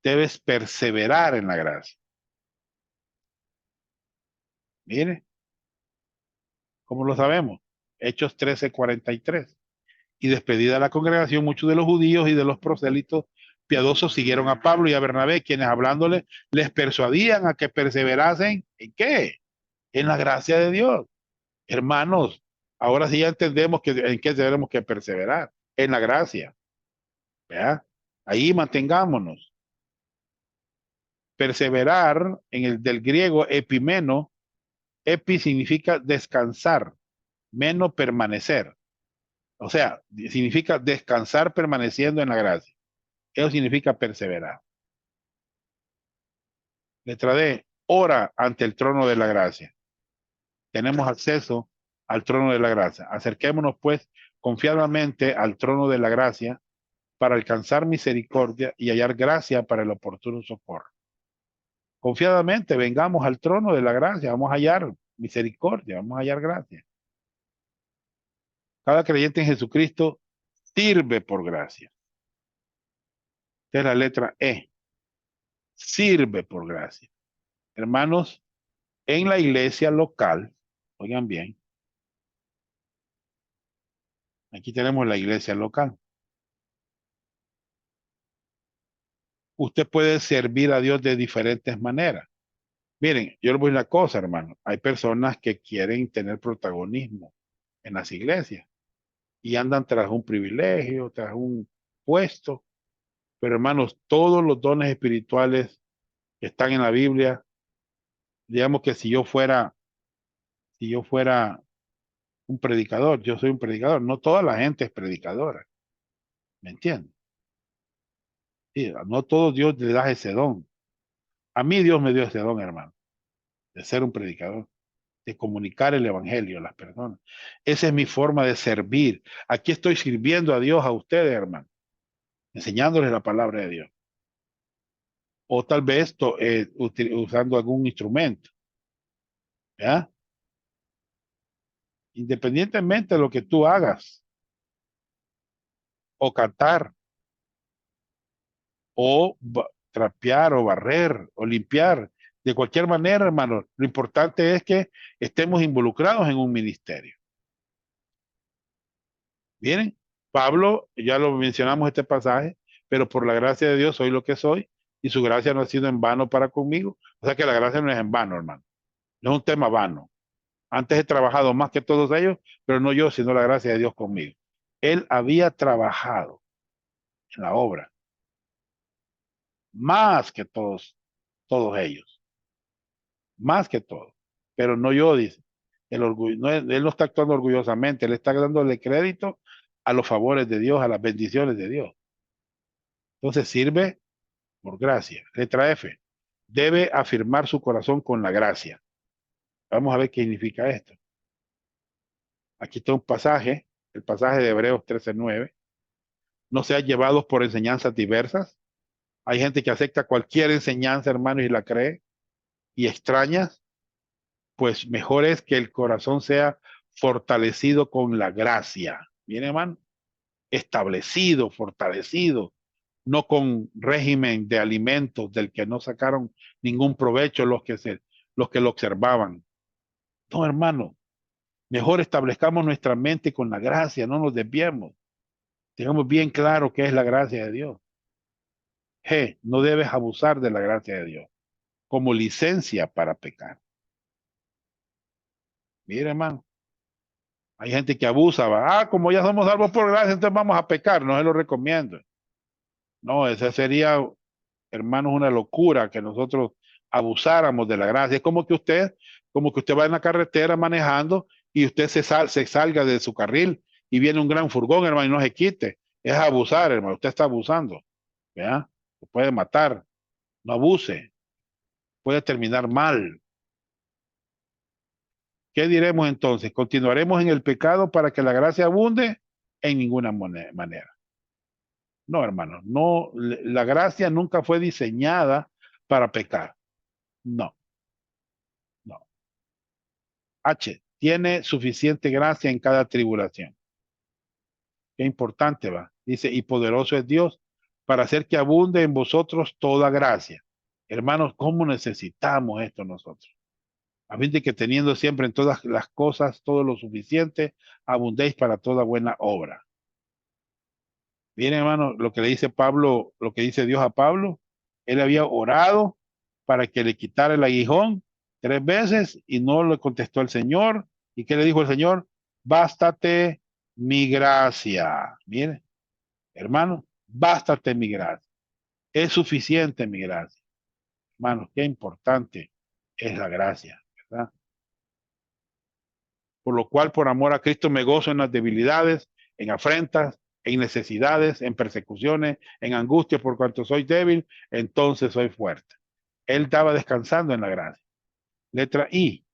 debes perseverar en la gracia. Mire, ¿cómo lo sabemos? Hechos 13:43. Y despedida la congregación, muchos de los judíos y de los prosélitos piadosos siguieron a Pablo y a Bernabé, quienes hablándole les persuadían a que perseverasen. ¿En qué? En la gracia de Dios. Hermanos, ahora sí ya entendemos que en qué tenemos que perseverar. En la gracia. ¿Ya? Ahí mantengámonos. Perseverar en el del griego epimeno, epi significa descansar, meno permanecer. O sea, significa descansar permaneciendo en la gracia. Eso significa perseverar. Letra D, ora ante el trono de la gracia. Tenemos acceso al trono de la gracia. Acerquémonos pues confiadamente al trono de la gracia para alcanzar misericordia y hallar gracia para el oportuno socorro. Confiadamente vengamos al trono de la gracia, vamos a hallar misericordia, vamos a hallar gracia. Cada creyente en Jesucristo sirve por gracia. Esta es la letra E. Sirve por gracia. Hermanos, en la iglesia local, oigan bien, aquí tenemos la iglesia local. Usted puede servir a Dios de diferentes maneras. Miren, yo les voy a decir una cosa, hermano. Hay personas que quieren tener protagonismo en las iglesias y andan tras un privilegio, tras un puesto. Pero hermanos, todos los dones espirituales que están en la Biblia, digamos que si yo fuera un predicador, yo soy un predicador, no toda la gente es predicadora, ¿me entiendes? Sí, no todo Dios le da ese don. A mí Dios me dio ese don, hermano, de ser un predicador, de comunicar el evangelio a las personas. Esa es mi forma de servir. Aquí estoy sirviendo a Dios, a ustedes, hermano, enseñándoles la palabra de Dios. O tal vez usando algún instrumento, ¿ya? Independientemente de lo que tú hagas, o cantar, o trapear, o barrer, o limpiar, de cualquier manera, hermano, lo importante es que estemos involucrados en un ministerio. Miren, Pablo, ya lo mencionamos este pasaje, pero por la gracia de Dios soy lo que soy, y su gracia no ha sido en vano para conmigo. O sea que la gracia no es en vano, hermano. No es un tema vano. Antes he trabajado más que todos ellos, pero no yo, sino la gracia de Dios conmigo. Él había trabajado en la obra, más que todos ellos, más que todos. Pero no yo, dice. El orgullo, no, él no está actuando orgullosamente, él está dándole crédito a los favores de Dios, a las bendiciones de Dios. Entonces sirve por gracia. Letra F. Debe afirmar su corazón con la gracia. Vamos a ver qué significa esto. Aquí está un pasaje, el pasaje de Hebreos 13:9. No sean llevados por enseñanzas diversas. Hay gente que acepta cualquier enseñanza, hermano, y la cree, y extrañas. Pues mejor es que el corazón sea fortalecido con la gracia. Bien, hermano, establecido, fortalecido, no con régimen de alimentos del que no sacaron ningún provecho los que lo observaban. No, hermano, mejor establezcamos nuestra mente con la gracia, no nos desviemos. Tengamos bien claro qué es la gracia de Dios. G, no debes abusar de la gracia de Dios como licencia para pecar. Mire, hermano, hay gente que abusa, va, como ya somos salvos por gracia, entonces vamos a pecar, no se lo recomiendo. No, esa sería, hermanos, una locura que nosotros abusáramos de la gracia. Es como que usted va en la carretera manejando y usted se salga de su carril y viene un gran furgón, hermano, y no se quite. Es abusar, hermano, usted está abusando. ¿Ya? Se puede matar, no abuse, puede terminar mal. ¿Qué diremos entonces? ¿Continuaremos en el pecado para que la gracia abunde? En ninguna manera. No, hermano, no, la gracia nunca fue diseñada para pecar. No, no. H, tiene suficiente gracia en cada tribulación. Qué importante va. Dice, y poderoso es Dios para hacer que abunde en vosotros toda gracia. Hermanos, ¿cómo necesitamos esto nosotros? A fin de que teniendo siempre en todas las cosas todo lo suficiente, abundéis para toda buena obra. Bien, hermano, lo que le dice Pablo, lo que dice Dios a Pablo, él había orado para que le quitara el aguijón 3 veces y no le contestó el Señor. ¿Y qué le dijo el Señor? Bástate mi gracia. Mire, hermano, bástate mi gracia. Es suficiente mi gracia. Hermanos, qué importante es la gracia, ¿verdad? Por lo cual, por amor a Cristo, me gozo en las debilidades, en afrentas, en necesidades, en persecuciones, en angustia, por cuanto soy débil, entonces soy fuerte. Él estaba descansando en la gracia. Letra I.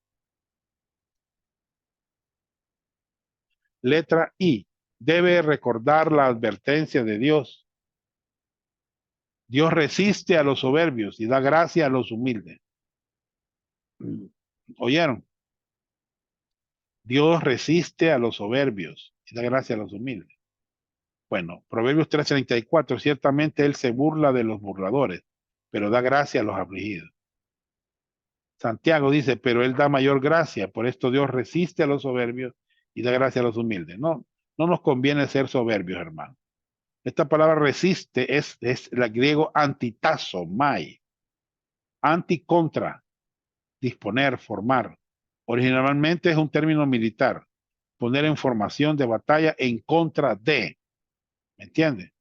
Letra I. Debe recordar la advertencia de Dios. Dios resiste a los soberbios y da gracia a los humildes. ¿Oyeron? Dios resiste a los soberbios y da gracia a los humildes. Bueno, Proverbios 3:34, ciertamente Él se burla de los burladores, pero da gracia a los afligidos. Santiago dice, pero Él da mayor gracia, por esto Dios resiste a los soberbios y da gracia a los humildes. No, no nos conviene ser soberbios, hermano. Esta palabra resiste es la griego antitazo, mai. Anti contra, disponer, formar. Originalmente es un término militar, poner en formación de batalla en contra de. ¿Me entiendes?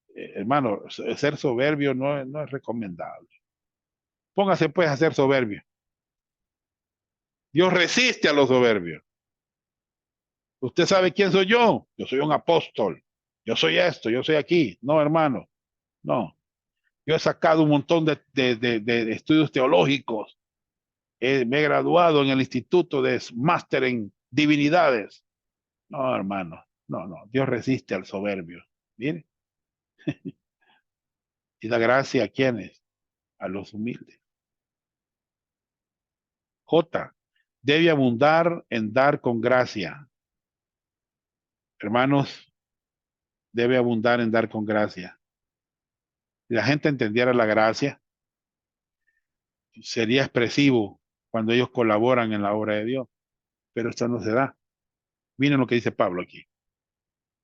Hermano, ser soberbio no es recomendable. Póngase pues a ser soberbio. Dios resiste a los soberbios. ¿Usted sabe quién soy yo? Yo soy un apóstol. Yo soy esto, yo soy aquí. No, hermano, no. Yo he sacado un montón de estudios teológicos. Me he graduado en el Instituto de Máster en Divinidades. No, hermano, no. Dios resiste al soberbio. ¿Bien? Y da gracia a quienes, a los humildes. J. Debe abundar en dar con gracia. Hermanos, debe abundar en dar con gracia. Si la gente entendiera la gracia, sería expresivo cuando ellos colaboran en la obra de Dios. Pero esto no se da. Miren lo que dice Pablo aquí.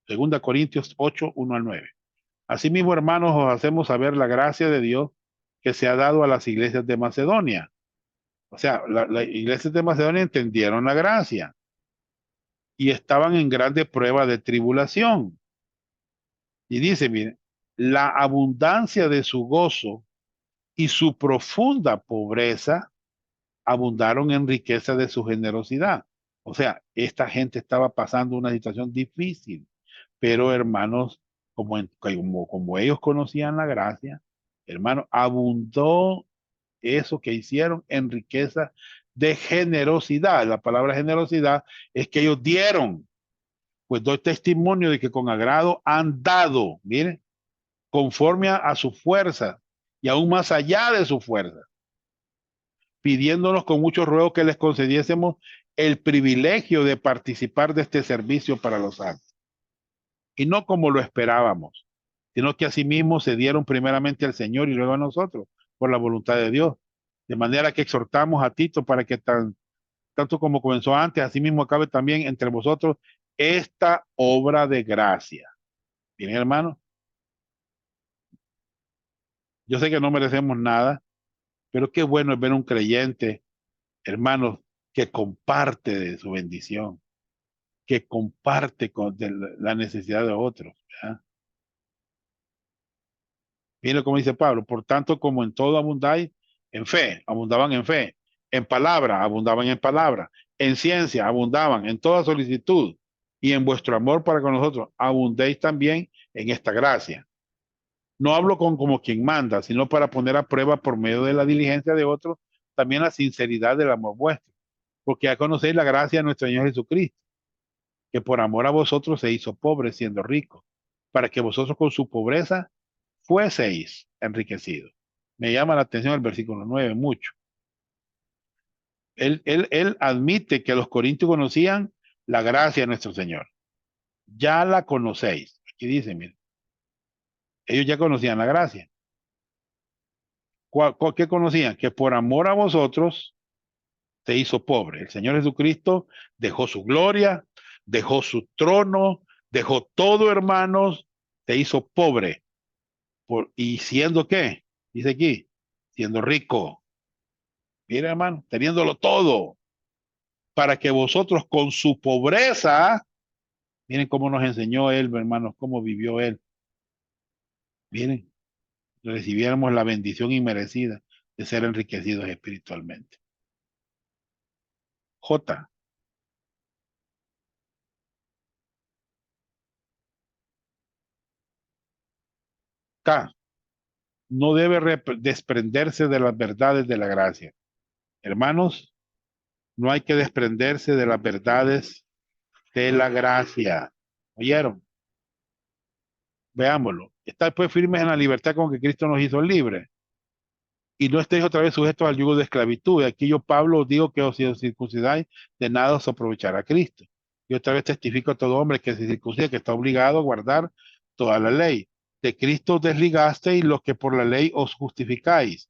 2 Corintios 8, 1 al 9. Asimismo, hermanos, os hacemos saber la gracia de Dios que se ha dado a las iglesias de Macedonia. O sea, las iglesias de Macedonia entendieron la gracia y estaban en grande prueba de tribulación. Y dice, miren, la abundancia de su gozo y su profunda pobreza abundaron en riqueza de su generosidad. O sea, esta gente estaba pasando una situación difícil, pero hermanos, como ellos conocían la gracia, hermanos, abundó eso que hicieron en riqueza de generosidad. La palabra generosidad es que ellos dieron. Pues doy testimonio de que con agrado han dado, miren, conforme a su fuerza y aún más allá de su fuerza, pidiéndonos con mucho ruego que les concediésemos el privilegio de participar de este servicio para los santos. Y no como lo esperábamos, sino que asimismo se dieron primeramente al Señor y luego a nosotros, por la voluntad de Dios. De manera que exhortamos a Tito para que tanto como comenzó antes, asimismo acabe también entre vosotros esta obra de gracia. Bien, hermano. Yo sé que no merecemos nada, pero qué bueno es ver un creyente, hermanos, que comparte de su bendición, que comparte la necesidad de otros. ¿Verdad? Mire cómo dice Pablo, por tanto, como en todo abundáis, en fe, abundaban en palabra, abundaban en palabra, en ciencia, abundaban en toda solicitud, y en vuestro amor para con nosotros, abundéis también en esta gracia. No hablo como quien manda, sino para poner a prueba por medio de la diligencia de otros, también la sinceridad del amor vuestro, porque ya conocéis la gracia de nuestro Señor Jesucristo, que por amor a vosotros se hizo pobre siendo rico, para que vosotros con su pobreza fueseis enriquecidos. Me llama la atención el versículo 9 mucho. Él admite que los corintios conocían la gracia de nuestro Señor. Ya la conocéis. Aquí dice, miren. Ellos ya conocían la gracia. ¿Qué conocían? Que por amor a vosotros te hizo pobre. El Señor Jesucristo dejó su gloria, dejó su trono, dejó todo, hermanos, te hizo pobre. ¿Y siendo qué? Dice aquí, siendo rico. Mira, hermano, teniéndolo todo, para que vosotros con su pobreza, miren cómo nos enseñó él, hermanos, cómo vivió él. Miren, recibiéramos la bendición inmerecida de ser enriquecidos espiritualmente. J. K. No debe desprenderse de las verdades de la gracia. Hermanos, no hay que desprenderse de las verdades de la gracia. ¿Oyeron? Veámoslo. Estar pues firmes en la libertad con que Cristo nos hizo libres. Y no estéis otra vez sujetos al yugo de esclavitud. Y aquí yo, Pablo, os digo que os circuncidáis, de nada os aprovechará Cristo. Y otra vez testifico a todo hombre que se circuncida, que está obligado a guardar toda la ley. De Cristo os desligasteis los que por la ley os justificáis.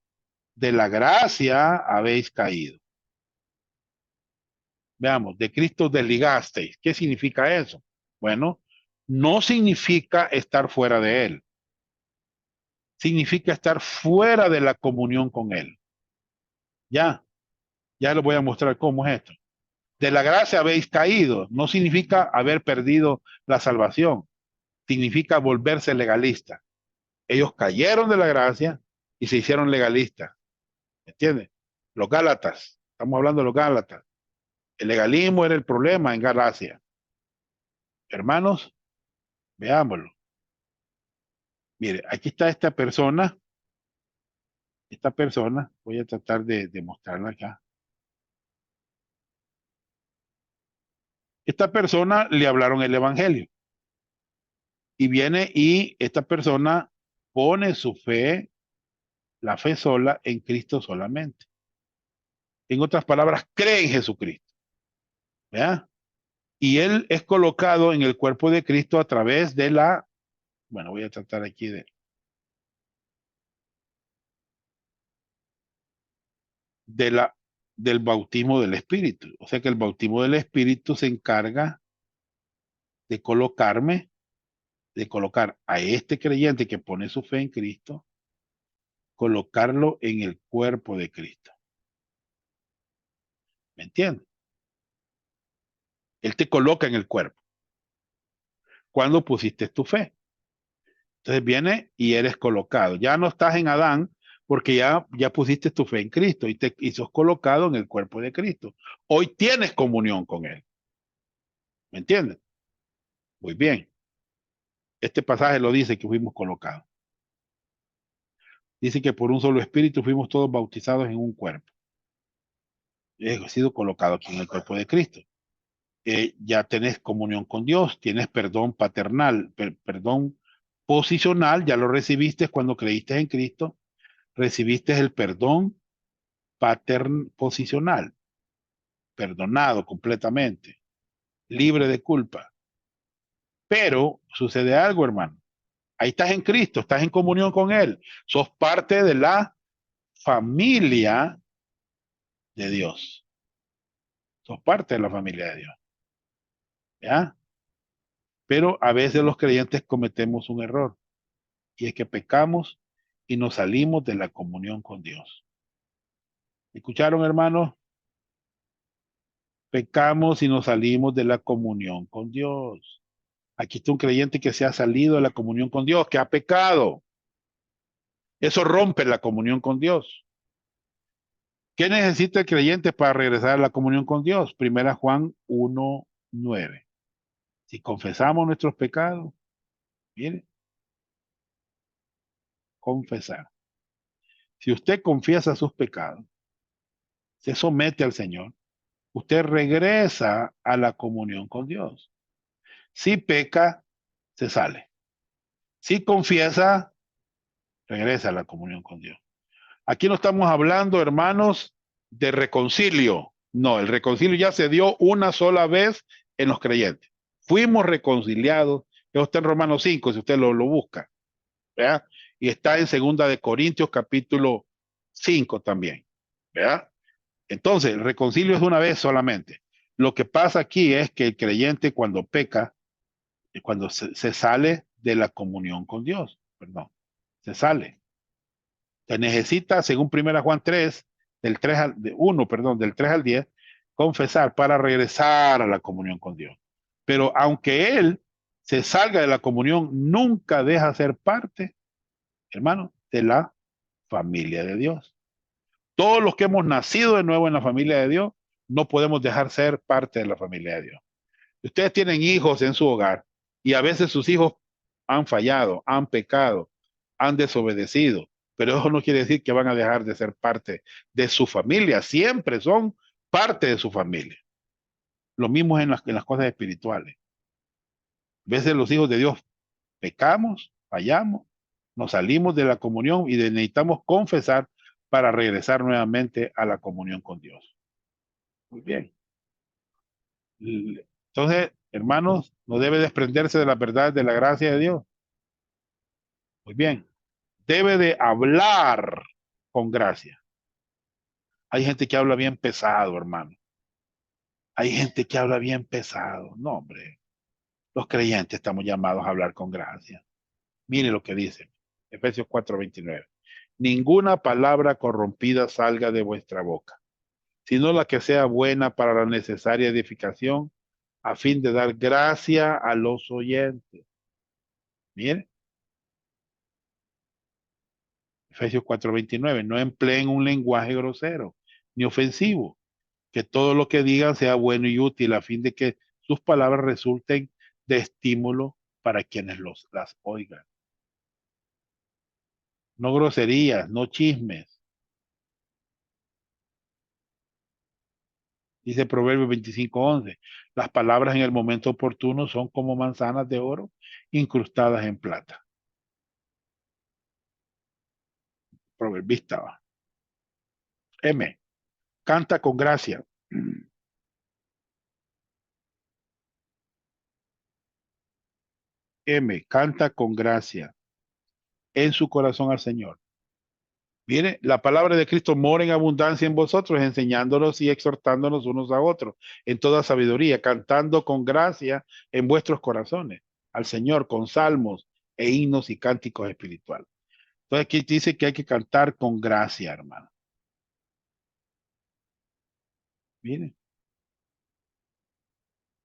De la gracia habéis caído. Veamos, de Cristo desligasteis. ¿Qué significa eso? Bueno, no significa estar fuera de Él. Significa estar fuera de la comunión con Él. Ya les voy a mostrar cómo es esto. De la gracia habéis caído. No significa haber perdido la salvación. Significa volverse legalista. Ellos cayeron de la gracia y se hicieron legalistas. ¿Entiendes? Los Gálatas. Estamos hablando de los Gálatas. El legalismo era el problema en Galacia. Hermanos, veámoslo. Mire, aquí está esta persona. Esta persona, voy a tratar de mostrarla acá. Esta persona le hablaron el evangelio. Y viene y esta persona pone su fe, la fe sola, en Cristo solamente. En otras palabras, cree en Jesucristo. ¿Verdad? Y él es colocado en el cuerpo de Cristo a través de la, bueno, voy a tratar aquí del bautismo del Espíritu. O sea que el bautismo del Espíritu se encarga de colocar a este creyente que pone su fe en Cristo, colocarlo en el cuerpo de Cristo. ¿Me entiendes? Él te coloca en el cuerpo. Cuando pusiste tu fe. Entonces viene y eres colocado. Ya no estás en Adán porque ya pusiste tu fe en Cristo y sos colocado en el cuerpo de Cristo. Hoy tienes comunión con Él. ¿Me entiendes? Muy bien. Este pasaje lo dice que fuimos colocados. Dice que por un solo espíritu fuimos todos bautizados en un cuerpo. He sido colocado aquí en el cuerpo de Cristo. Ya tenés comunión con Dios, tienes perdón paternal, perdón posicional, ya lo recibiste cuando creíste en Cristo, recibiste el perdón posicional, perdonado completamente, libre de culpa. Pero sucede algo, hermano. Ahí estás en Cristo, estás en comunión con Él, sos parte de la familia de Dios. Sos parte de la familia de Dios. ¿Ya? Pero a veces los creyentes cometemos un error. Y es que pecamos y nos salimos de la comunión con Dios. ¿Escucharon, hermanos? Pecamos y nos salimos de la comunión con Dios. Aquí está un creyente que se ha salido de la comunión con Dios, que ha pecado. Eso rompe la comunión con Dios. ¿Qué necesita el creyente para regresar a la comunión con Dios? Primera Juan 1:9. Si confesamos nuestros pecados, mire, confesar. Si usted confiesa sus pecados, se somete al Señor, usted regresa a la comunión con Dios. Si peca, se sale. Si confiesa, regresa a la comunión con Dios. Aquí no estamos hablando, hermanos, de reconcilio. No, el reconcilio ya se dio una sola vez en los creyentes. Fuimos reconciliados. Eso está en Romanos 5, si usted lo busca. ¿verdad? Y está en segunda de Corintios capítulo 5 también, ¿verdad? Entonces, el reconcilio es una vez solamente. Lo que pasa aquí es que el creyente cuando peca, cuando se sale de la comunión con Dios, perdón, se sale. Se necesita, según 1 Juan 3, del 3 al 10, confesar para regresar a la comunión con Dios. Pero aunque él se salga de la comunión, nunca deja de ser parte, hermano, de la familia de Dios. Todos los que hemos nacido de nuevo en la familia de Dios, no podemos dejar ser parte de la familia de Dios. Ustedes tienen hijos en su hogar y a veces sus hijos han fallado, han pecado, han desobedecido, pero eso no quiere decir que van a dejar de ser parte de su familia. Siempre son parte de su familia. Lo mismo en las cosas espirituales. A veces los hijos de Dios pecamos, fallamos, nos salimos de la comunión y necesitamos confesar para regresar nuevamente a la comunión con Dios. Muy bien. Entonces, hermanos, no debe desprenderse de la verdad de la gracia de Dios. Muy bien. Debe de hablar con gracia. Hay gente que habla bien pesado, hermano. Hay gente que habla bien pesado. No, hombre. Los creyentes estamos llamados a hablar con gracia. Mire lo que dice Efesios 4:29. Ninguna palabra corrompida salga de vuestra boca, sino la que sea buena para la necesaria edificación, a fin de dar gracia a los oyentes. Mire, Efesios 4:29. No empleen un lenguaje grosero ni ofensivo, que todo lo que digan sea bueno y útil, a fin de que sus palabras resulten de estímulo para quienes las oigan. No groserías, no chismes. Dice Proverbios 25:11. Las palabras en el momento oportuno son como manzanas de oro incrustadas en plata. Proverbista. M. Canta con gracia. M. Canta con gracia en su corazón al Señor. Mire, la palabra de Cristo mora en abundancia en vosotros, enseñándonos y exhortándonos unos a otros en toda sabiduría, cantando con gracia en vuestros corazones al Señor con salmos e himnos y cánticos espirituales. Entonces aquí dice que hay que cantar con gracia, hermano. Mire,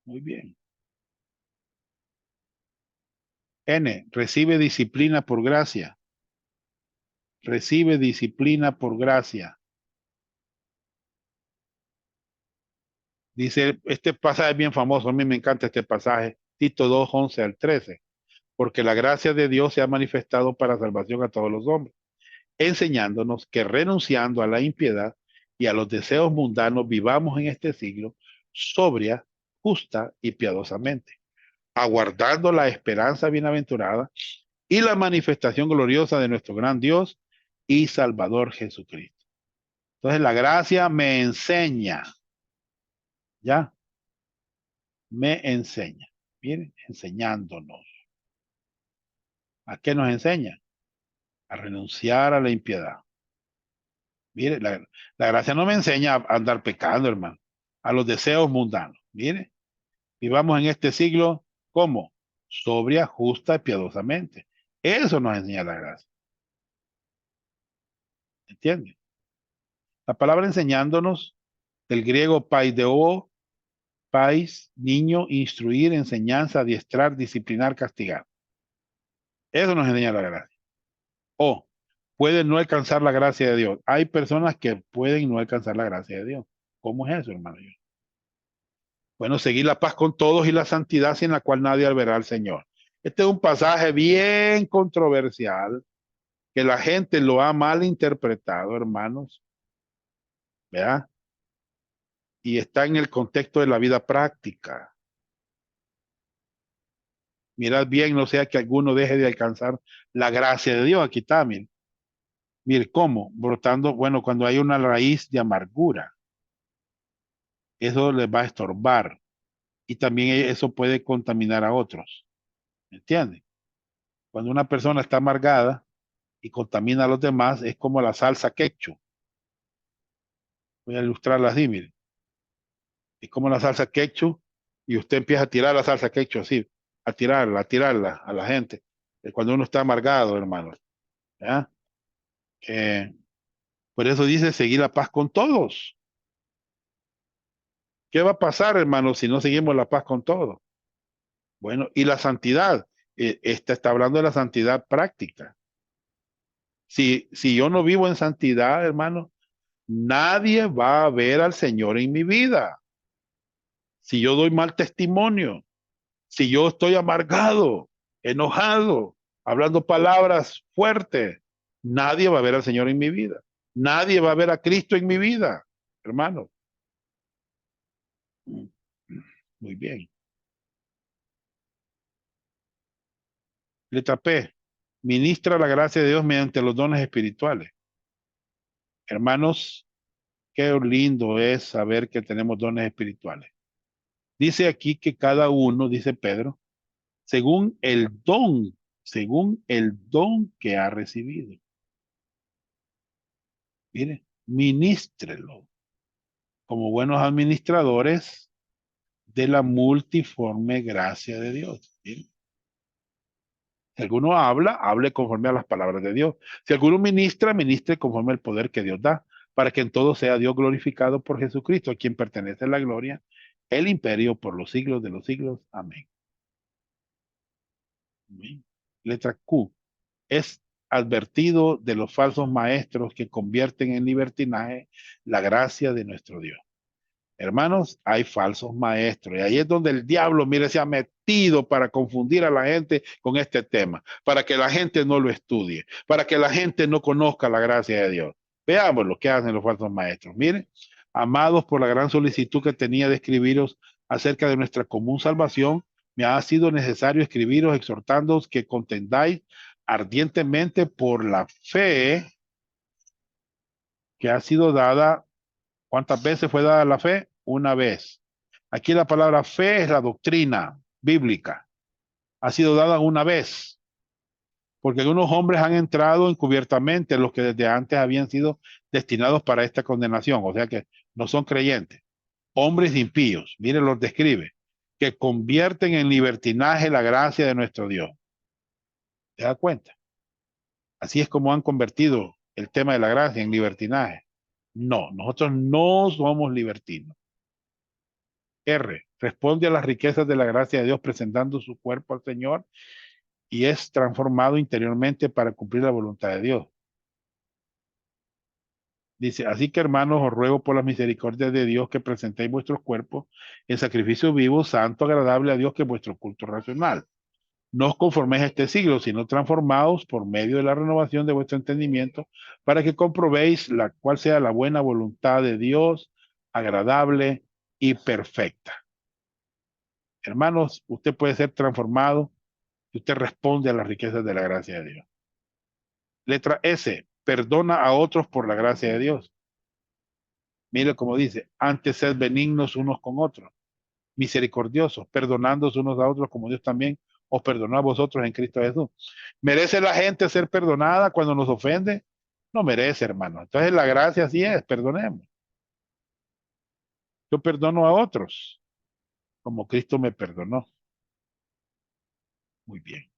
muy bien. N, recibe disciplina por gracia. Recibe disciplina por gracia. Dice, este pasaje es bien famoso, a mí me encanta este pasaje, Tito 2:11 al 13, porque la gracia de Dios se ha manifestado para salvación a todos los hombres, enseñándonos que renunciando a la impiedad y a los deseos mundanos vivamos en este siglo sobria, justa y piadosamente, aguardando la esperanza bienaventurada y la manifestación gloriosa de nuestro gran Dios y Salvador Jesucristo. Entonces la gracia me enseña, ¿ya? Me enseña. Miren, enseñándonos. ¿A qué nos enseña? A renunciar a la impiedad. Mire, la gracia no me enseña a andar pecando, hermano, a los deseos mundanos. Mire, vivamos en este siglo, ¿cómo? Sobria, justa y piadosamente. Eso nos enseña la gracia. ¿Entiende? La palabra enseñándonos, del griego paideo, pais, niño, instruir, enseñanza, adiestrar, disciplinar, castigar. Eso nos enseña la gracia. O pueden no alcanzar la gracia de Dios. Hay personas que pueden no alcanzar la gracia de Dios. ¿Cómo es eso, hermano? Bueno, seguir la paz con todos y la santidad sin la cual nadie verá al Señor. Este es un pasaje bien controversial que la gente lo ha mal interpretado, hermanos. ¿Verdad? Y está en el contexto de la vida práctica. Mirad bien, no sea que alguno deje de alcanzar la gracia de Dios. Aquí está, mire. Mire cómo, brotando, bueno, cuando hay una raíz de amargura, eso les va a estorbar. Y también eso puede contaminar a otros. ¿Me entienden? Cuando una persona está amargada y contamina a los demás, es como la salsa ketchup. Voy a ilustrarla así, mire. Es como la salsa ketchup y usted empieza a tirar la salsa ketchup así, a tirarla a la gente. Cuando uno está amargado, hermano. ¿Ya? Por eso dice seguir la paz con todos. ¿Qué va a pasar, hermano, si no seguimos la paz con todos? Bueno, y la santidad. Esta está hablando de la santidad práctica. Si yo no vivo en santidad, hermano, nadie va a ver al Señor en mi vida. Si yo doy mal testimonio, si yo estoy amargado, enojado, hablando palabras fuertes, nadie va a ver al Señor en mi vida. Nadie va a ver a Cristo en mi vida, hermano. Muy bien. Letra P. Ministra la gracia de Dios mediante los dones espirituales. Hermanos, qué lindo es saber que tenemos dones espirituales. Dice aquí que cada uno, dice Pedro, según el don que ha recibido. Mire, ministrelo como buenos administradores de la multiforme gracia de Dios. ¿Sí? Si alguno habla, hable conforme a las palabras de Dios. Si alguno ministra, ministre conforme al poder que Dios da, para que en todo sea Dios glorificado por Jesucristo, a quien pertenece la gloria, el imperio por los siglos de los siglos. Amén. Amén. Letra Q. Es advertido de los falsos maestros que convierten en libertinaje la gracia de nuestro Dios. Hermanos, hay falsos maestros y ahí es donde el diablo, mire, se ha metido para confundir a la gente con este tema, para que la gente no lo estudie, para que la gente no conozca la gracia de Dios. Veamos lo que hacen los falsos maestros. Miren, amados, por la gran solicitud que tenía de escribiros acerca de nuestra común salvación, me ha sido necesario escribiros exhortándoos que contendáis ardientemente por la fe que ha sido dada. ¿Cuántas veces fue dada la fe? Una vez. Aquí la palabra fe es la doctrina bíblica. Ha sido dada una vez. Porque algunos hombres han entrado encubiertamente, los que desde antes habían sido destinados para esta condenación. O sea que no son creyentes. Hombres impíos, miren, los describe, que convierten en libertinaje la gracia de nuestro Dios. ¿Se da cuenta? Así es como han convertido el tema de la gracia en libertinaje. No, nosotros no somos libertinos. R. Responde a las riquezas de la gracia de Dios presentando su cuerpo al Señor y es transformado interiormente para cumplir la voluntad de Dios. Dice, así que hermanos, os ruego por las misericordias de Dios que presentéis vuestros cuerpos en sacrificio vivo, santo, agradable a Dios, que es vuestro culto racional. No os conforméis a este siglo, sino transformaos por medio de la renovación de vuestro entendimiento, para que comprobéis cuál sea la buena voluntad de Dios, agradable y perfecta. Hermanos, usted puede ser transformado si usted responde a las riquezas de la gracia de Dios. Letra S. Perdona a otros por la gracia de Dios. Mire cómo dice, antes sed benignos unos con otros, misericordiosos, perdonándoos unos a otros como Dios también os perdonó a vosotros en Cristo Jesús. ¿Merece la gente ser perdonada cuando nos ofende? No merece, hermano. Entonces la gracia así es, perdonemos. Yo perdono a otros como Cristo me perdonó. Muy bien.